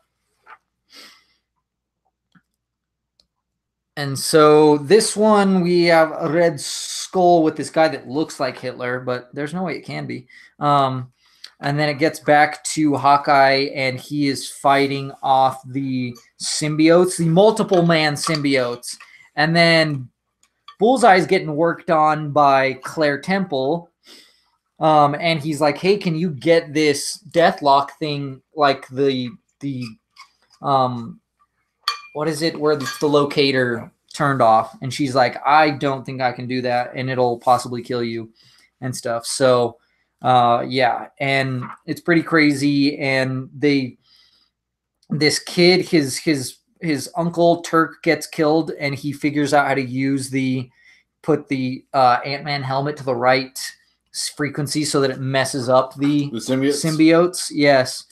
And so this one, we have a Red Skull with this guy that looks like Hitler, but there's no way it can be. And then it gets back to Hawkeye, and he is fighting off the symbiotes, the multiple man symbiotes. And then Bullseye's getting worked on by Claire Temple. And he's like, hey, can you get this Deathlock thing, like the what is it, where it's the locator turned off? And she's like, I don't think I can do that, and it'll possibly kill you and stuff. So yeah, and it's pretty crazy. And this kid, his uncle Turk gets killed, and he figures out how to put the Ant-Man helmet to the right frequency so that it messes up the symbiotes. Yes.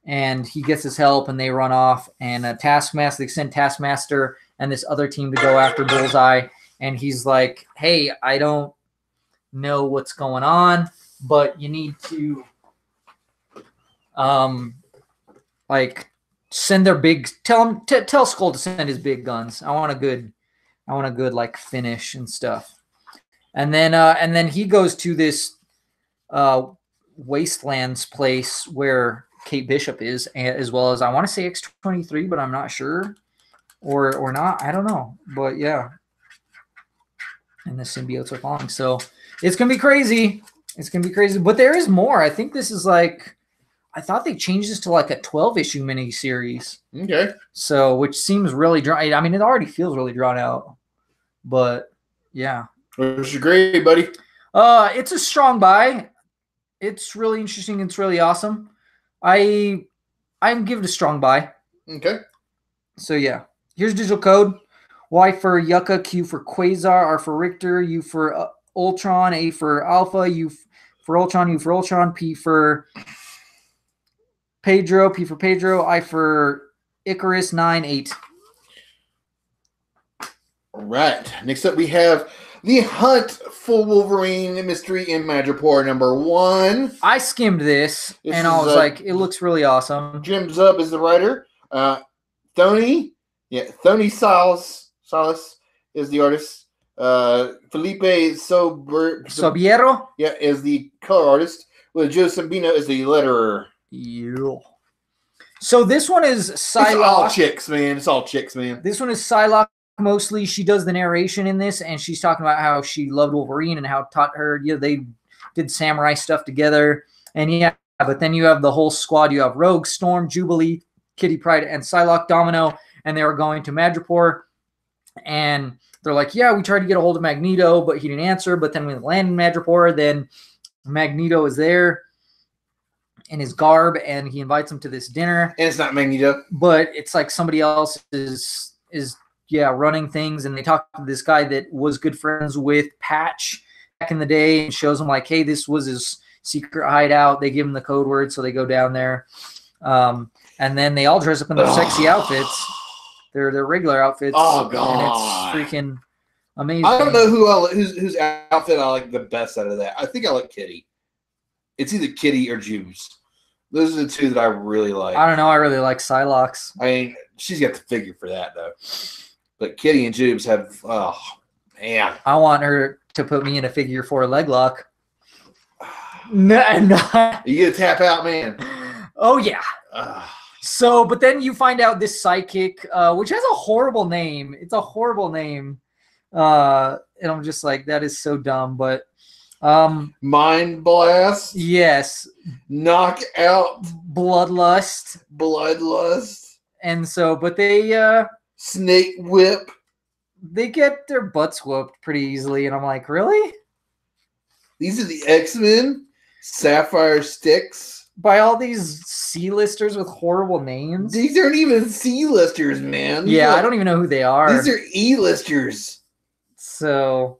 And he gets his help, and they run off, and they send Taskmaster and this other team to go after Bullseye. And he's like, hey, I don't know what's going on, but you need to send their big, tell Skull to send his big guns. I want a good like finish and stuff. And then he goes to this Wastelands place where Kate Bishop is, as well as, I want to say, X-23, but I'm not sure, or not. I don't know, but yeah. And the symbiotes are falling, so it's gonna be crazy. It's gonna be crazy, but there is more. I think this is like, I thought they changed this to like a 12-issue miniseries. Okay. So, which seems really drawn. I mean, it already feels really drawn out, but yeah. What's your grade, buddy? It's a strong buy. It's really interesting. It's really awesome. I'm giving it a strong buy. Okay. So yeah, here's digital code. Y for Yucca, Q for Quasar, R for Richter, U for Ultron, A for Alpha, U for Ultron, U for Ultron, P for Pedro, P for Pedro, I for Icarus, 9, 8. All right. Next up, we have The Hunt for Wolverine Mystery in Madripoor number 1. I skimmed this and I was like, it looks really awesome. Jim Zub is the writer. Tony Salas is the artist. Felipe Sobiero? Yeah, is the color artist. With Joe Sabino is the letterer. Yeah. So this one is Psylocke. It's all chicks, man. It's all chicks, man. This one is Psylocke. Mostly she does the narration in this, and she's talking about how she loved Wolverine and how it taught her, they did samurai stuff together. And yeah, but then you have the whole squad. You have Rogue, Storm, Jubilee, Kitty Pryde, and Psylocke, Domino, and they were going to Madripoor. And they're like, yeah, we tried to get a hold of Magneto, but he didn't answer. But then we land in Madripoor, then Magneto is there in his garb, and he invites him to this dinner. And it's not Magneto, but it's like somebody else is running things. And they talk to this guy that was good friends with Patch back in the day, and shows him like, hey, this was his secret hideout. They give him the code word, so they go down there. And then they all dress up in their sexy outfits. Their regular outfits. Oh god, and it's freaking amazing. I don't know whose outfit I like the best out of that. I think I like Kitty. It's either Kitty or Juice. Those are the two that I really like. I don't know. I really like Psylocke. I mean, she's got the figure for that though. But Kitty and Jubes have, oh man. I want her to put me in a figure 4 leg lock. No. You get a tap out, man. Oh yeah. So, but then you find out this psychic, which has a horrible name. It's a horrible name. And I'm just like, that is so dumb. But Mind Blast. Yes. Knockout. Bloodlust. Bloodlust. And so, but they Snake Whip. They get their butts whooped pretty easily, and I'm like, really? These are the X-Men. Sapphire Sticks. By all these C-listers with horrible names. These aren't even C-listers, man. Yeah, I don't even know who they are. These are E-listers. So,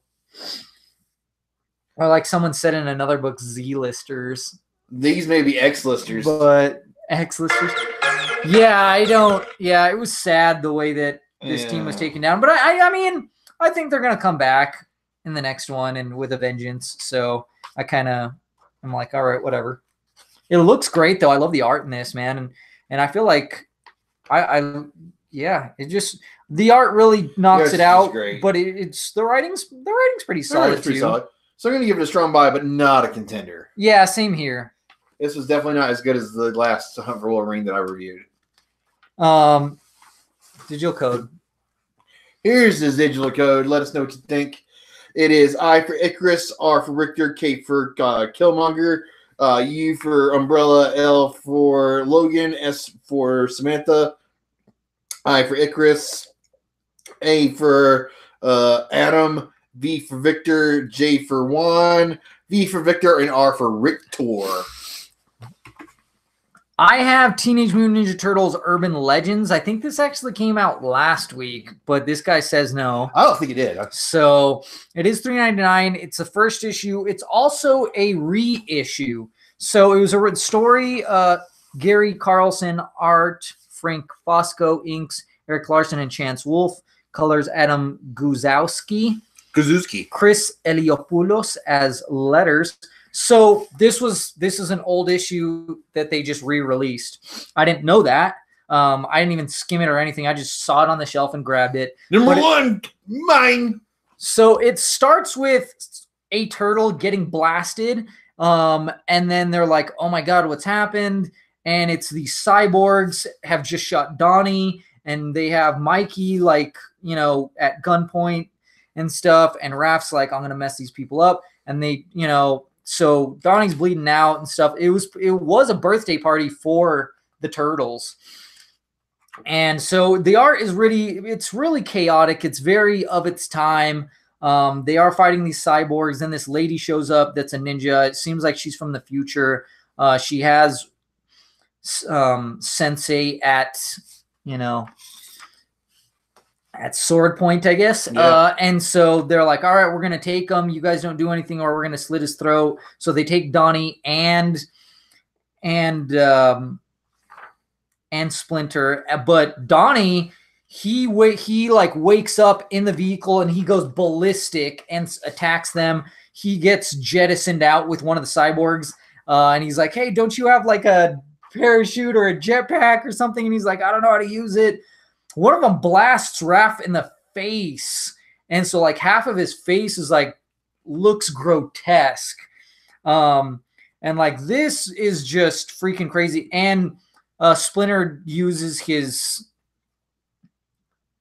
or like someone said in another book, Z-listers. These may be X-listers. But X-listers. Yeah, it was sad the way that this team was taken down. But I mean, I think they're going to come back in the next one and with a vengeance. So I'm like, all right, whatever. It looks great though. I love the art in this, man. And I feel like it just, the art really knocks it out, great. But it's the writing's pretty solid too. Solid. So I'm going to give it a strong buy, but not a contender. Yeah, same here. This was definitely not as good as the last Hunt for Wolverine that I reviewed. Digital code. Here's the digital code. Let us know what you think. It is I for Icarus, R for Richter, K for Killmonger, U for Umbrella, L for Logan, S for Samantha, I for Icarus, A for Adam, V for Victor, J for Juan, V for Victor, and R for Rictor. I have Teenage Mutant Ninja Turtles Urban Legends. I think this actually came out last week, but this guy says no. I don't think it did. So it is $3.99. It's the first issue. It's also a reissue. So it was a story. Gary Carlson, art, Frank Fosco, inks, Eric Larson, and Chance Wolfe. Colors Adam Guzowski. Chris Eliopoulos as letters. So this is an old issue that they just re-released. I didn't know that. I didn't even skim it or anything. I just saw it on the shelf and grabbed it. Number one, mine. So it starts with a turtle getting blasted. And then they're like, oh my God, what's happened? And it's the cyborgs have just shot Donnie, and they have Mikey like, at gunpoint and stuff. And Raph's like, I'm going to mess these people up. And they, so Donnie's bleeding out and stuff. It was a birthday party for the turtles. And so the art is it's really chaotic. It's very of its time. They are fighting these cyborgs. Then this lady shows up that's a ninja. It seems like she's from the future. She has Sensei at sword point, I guess. Yeah. And so they're like, all right, we're going to take him. You guys don't do anything or we're going to slit his throat. So they take Donnie and Splinter. But Donnie, he wakes up in the vehicle and he goes ballistic and attacks them. He gets jettisoned out with one of the cyborgs. And he's like, hey, don't you have like a parachute or a jetpack or something? And he's like, I don't know how to use it. One of them blasts Raph in the face. And so like half of his face is like, looks grotesque. And like, this is just freaking crazy. And Splinter uses his,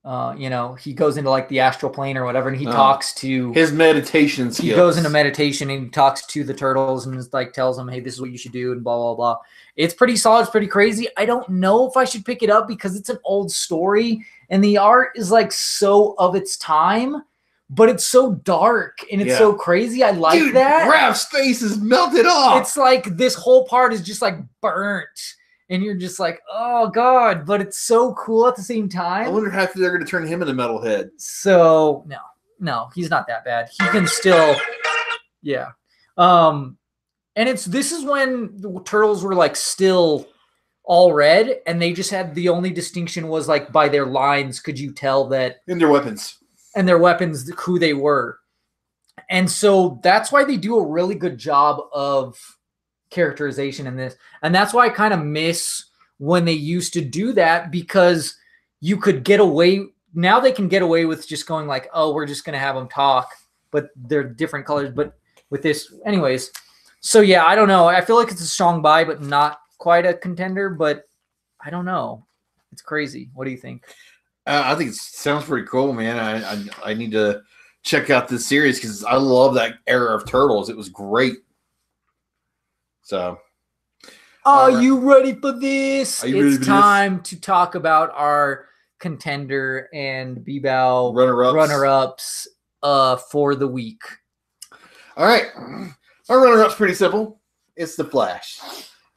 he goes into like the astral plane or whatever. And he talks to his meditation skills. He goes into meditation and he talks to the turtles and like tells them, hey, this is what you should do and blah, blah, blah. It's pretty solid. It's pretty crazy. I don't know if I should pick it up because it's an old story and the art is like so of its time, but it's so dark and it's so crazy. I like that. Raph's face is melted off. It's like this whole part is just like burnt and you're just like, oh God, but it's so cool at the same time. I wonder if they're going to turn him into Metalhead. So no, he's not that bad. He can still, yeah. And this is when the turtles were like still all red, and they just had the only distinction was like by their lines, could you tell that and their weapons who they were. And so that's why they do a really good job of characterization in this. And that's why I kind of miss when they used to do that, because you could get away. Now they can get away with just going like, oh, we're just going to have them talk, but they're different colors. But with this, anyways. So, yeah, I don't know. I feel like it's a strong buy, but not quite a contender. But I don't know. It's crazy. What do you think? I think it sounds pretty cool, man. I need to check out this series because I love that era of Turtles. It was great. So, are you ready for this? It's time to talk about our contender and B-Bow runner-ups for the week. All right. Our runner-up's pretty simple. It's The Flash.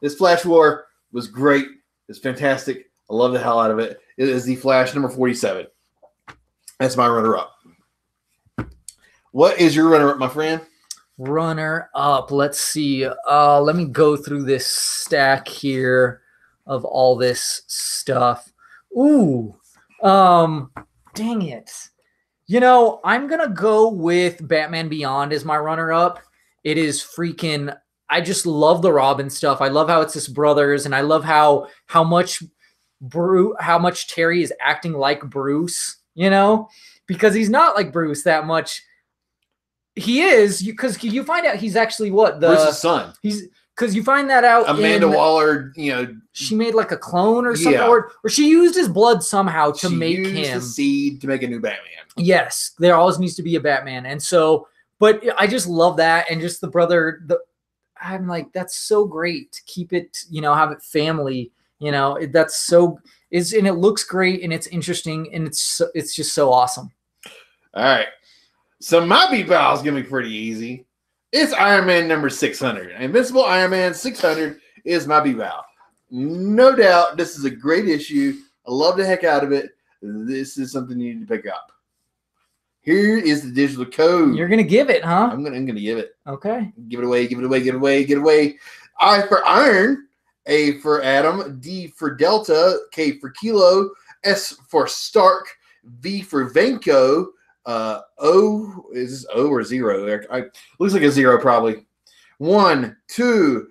This Flash War was great. It's fantastic. I love the hell out of it. It is The Flash number 47. That's my runner-up. What is your runner-up, my friend? Runner-up. Let's see. Let me go through this stack here of all this stuff. Ooh. Dang it. You know, I'm going to go with Batman Beyond as my runner-up. It is freaking... I just love the Robin stuff. I love how it's his brothers, and I love how much Terry is acting like Bruce, you know? Because he's not like Bruce that much. He is, because you find out he's actually Bruce's son. Because you find that out. Amanda Waller, she made like a clone or something, or she used his blood somehow to make him. She used the seed to make a new Batman. Yes, there always needs to be a Batman, and so, but I just love that, and just the brother. I'm like, that's so great. Keep it, have it family. That's so and it looks great, and it's interesting, and it's just so awesome. All right. So my B-Bow is going to be pretty easy. It's Iron Man number 600. Invincible Iron Man 600 is my B-Bow. No doubt, this is a great issue. I love the heck out of it. This is something you need to pick up. Here is the digital code. You're going to give it, huh? I'm going to give it. Okay. Give it away, give it away, give it away, give it away. I for Iron, A for Atom, D for Delta, K for Kilo, S for Stark, V for Venko, O, is this O or 0? Looks like a 0 probably. 1, 2,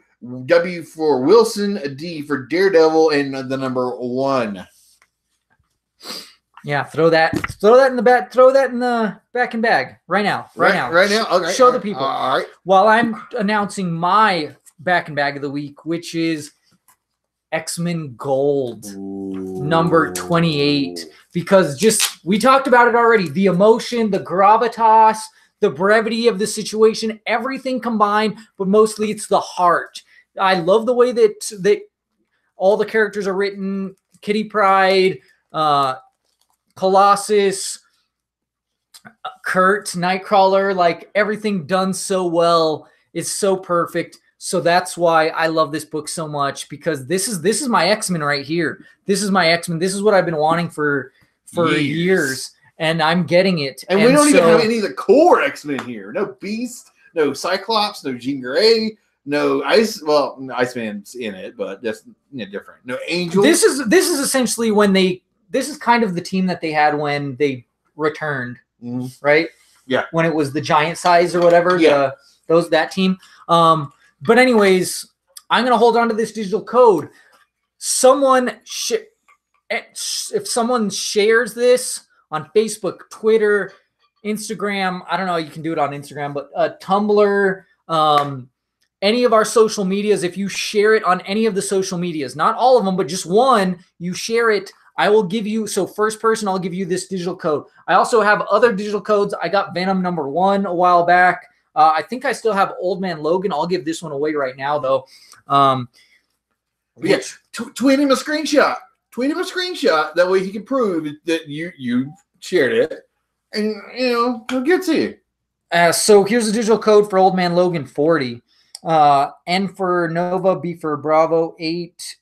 W for Wilson, D for Daredevil, and the number 1. Yeah, throw that in the back. Throw that in the back and bag right now. Right now. Okay. Show the people. All right. While I'm announcing my back and bag of the week, which is X-Men Gold, number 28. Because we talked about it already. The emotion, the gravitas, the brevity of the situation, everything combined, but mostly it's the heart. I love the way that all the characters are written. Kitty Pryde, Colossus, Kurt, Nightcrawler, like everything done so well. It's so perfect. So that's why I love this book so much, because this is my X-Men right here. This is my X-Men. This is what I've been wanting for years, and I'm getting it. And we don't even have any of the core X-Men here. No Beast, no Cyclops, no Jean Grey, no Iceman's in it, but that's different. No Angel. This is essentially this is kind of the team that they had when they returned, right? Yeah. When it was the giant size or whatever, that team. But anyways, I'm going to hold on to this digital code. If someone shares this on Facebook, Twitter, Instagram, I don't know, you can do it on Instagram, but Tumblr, any of our social medias, if you share it on any of the social medias, not all of them, but just one, you share it, I will give you, so first person, I'll give you this digital code. I also have other digital codes. I got Venom number 1 a while back. I think I still have Old Man Logan. I'll give this one away right now, though. Tweet him a screenshot. Tweet him a screenshot. That way he can prove that you shared it. And, he'll get to you. So here's the digital code for Old Man Logan 40. N for Nova, B for Bravo 8,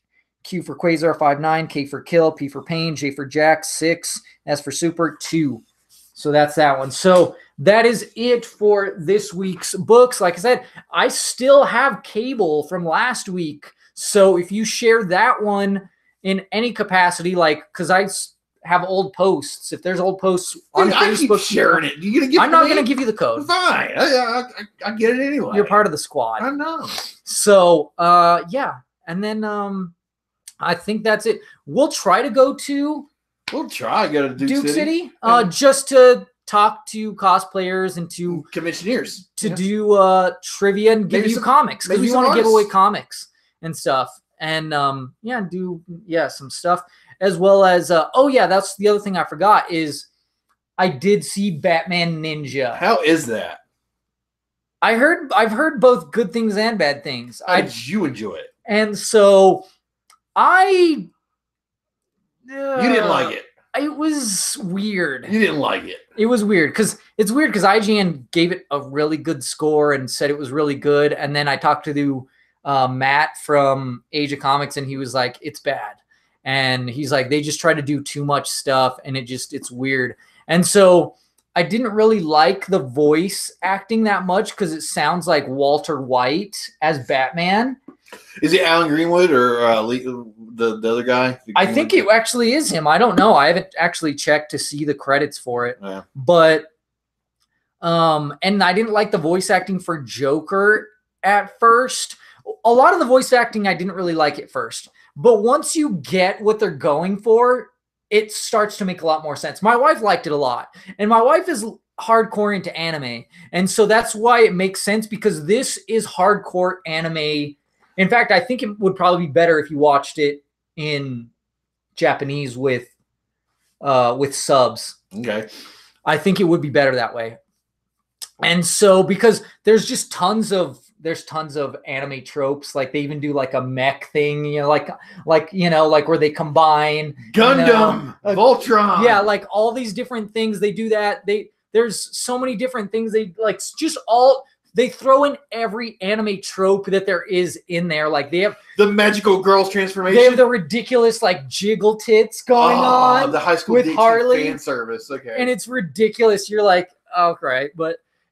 Q for Quasar 59, K for Kill, P for Pain, J for Jack 6, S for Super 2. So that's that one. So that is it for this week's books. Like I said, I still have Cable from last week. So if you share that one in any capacity, because I have old posts. If there's old posts on Facebook, keep sharing it. I'm not going to give you the code. Fine. I get it anyway. You're part of the squad. I know. So, yeah. And then I think that's it. We'll try to go to Duke City. Just to talk to cosplayers and to commissioners to do trivia and give you comics, because we want to give away comics and stuff, and do some stuff, as well as that's the other thing I forgot is I did see Batman Ninja. How is that? I've heard both good things and bad things. How did you enjoy it? And so you didn't like it. It was weird. You didn't like it. It was weird because IGN gave it a really good score and said it was really good. And then I talked to Matt from Age of Comics, and he was like, it's bad. And he's like, they just try to do too much stuff, and it's weird. And so I didn't really like the voice acting that much because it sounds like Walter White as Batman. Is it Alan Greenwood or the other guy? I think it actually is him. I don't know. I haven't actually checked to see the credits for it. Yeah. But and I didn't like the voice acting for Joker at first. A lot of the voice acting I didn't really like at first. But once you get what they're going for, it starts to make a lot more sense. My wife liked it a lot. And my wife is hardcore into anime. And so that's why it makes sense, because this is hardcore anime. In fact, I think it would probably be better if you watched it in Japanese with subs. Okay. I think it would be better that way. And so, because there's just tons of anime tropes, like they even do like a mech thing, like where they combine Gundam, Voltron. Yeah, like all these different things. They do that. There's so many different things. They throw in every anime trope that there is in there. Like they have the magical girls transformation. They have the ridiculous like jiggle tits going on. The high school with Harley fan service. Okay, and it's ridiculous. You're like, oh, right,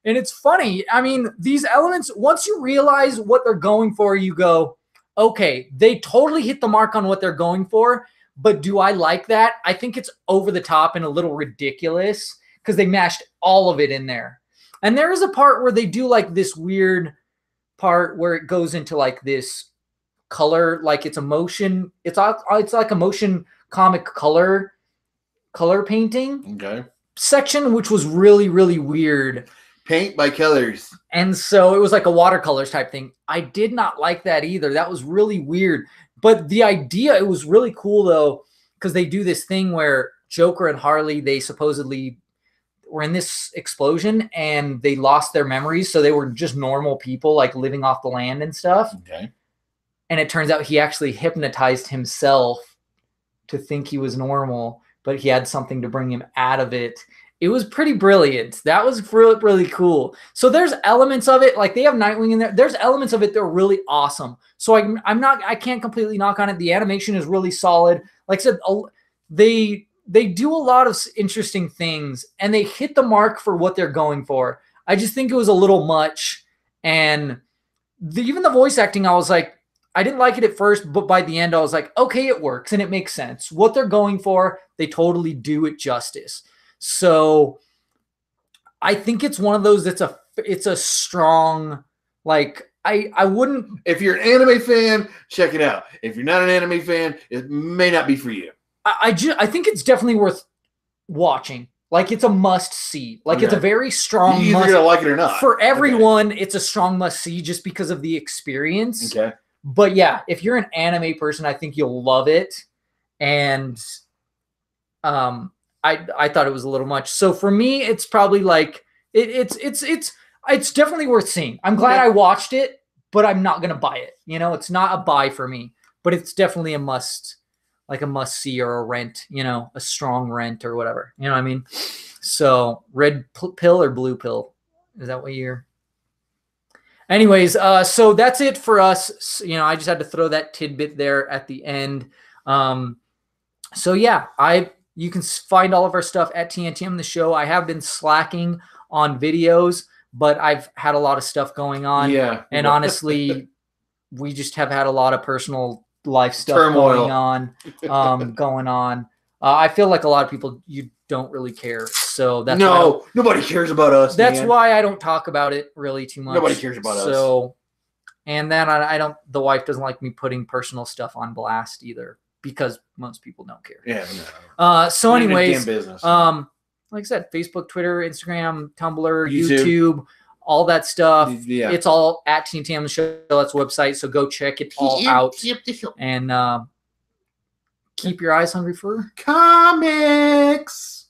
and it's funny. I mean, these elements, once you realize what they're going for, you go, okay, they totally hit the mark on what they're going for. But do I like that? I think it's over the top and a little ridiculous because they mashed all of it in there. And there is a part where they do like this weird part where it goes into like this color, like it's a motion. It's like a motion comic color painting section, which was really, really weird. Paint by colors. And so it was like a watercolors type thing. I did not like that either. That was really weird. But the idea, it was really cool though, because they do this thing where Joker and Harley, they supposedly were in this explosion and they lost their memories. So they were just normal people, like living off the land and stuff. Okay. And it turns out he actually hypnotized himself to think he was normal, but he had something to bring him out of it. It was pretty brilliant. That was really, really cool. So there's elements of it, like they have Nightwing in there. There's elements of it that are really awesome. So I can't completely knock on it. The animation is really solid. Like I said, they do a lot of interesting things and they hit the mark for what they're going for. I just think it was a little much. And even the voice acting, I was like, I didn't like it at first, but by the end I was like, okay, it works and it makes sense. What they're going for, they totally do it justice. So I think it's one of those it's a strong, like I wouldn't. If you're an anime fan, check it out. If you're not an anime fan, it may not be for you. I think it's definitely worth watching. Like it's a must see. Like it's a very strong. You're either gonna like it or not. For everyone, it's a strong must see just because of the experience. Okay. But yeah, if you're an anime person, I think you'll love it. And I thought it was a little much. So for me, it's probably like it's definitely worth seeing. I'm glad I watched it, but I'm not gonna buy it. It's not a buy for me, but it's definitely a must see or a rent. A strong rent or whatever. You know what I mean? So red pill or blue pill? Is that what you're? Anyways, so that's it for us. I just had to throw that tidbit there at the end. So yeah, you can find all of our stuff at TNTMTheShow. I have been slacking on videos, but I've had a lot of stuff going on. Yeah. And honestly, we just have had a lot of personal life stuff Turmoil. going on. I feel like a lot of people, you don't really care. So that's nobody cares about us. That's why I don't talk about it really too much. Nobody cares about us. So, and then the wife doesn't like me putting personal stuff on blast either, because most people don't care. Yeah. No. So anyways, business. like I said, Facebook, Twitter, Instagram, Tumblr, YouTube, all that stuff. Yeah. It's all at TNTMTheShow. That's the website. So go check it all out. And keep your eyes hungry for comics.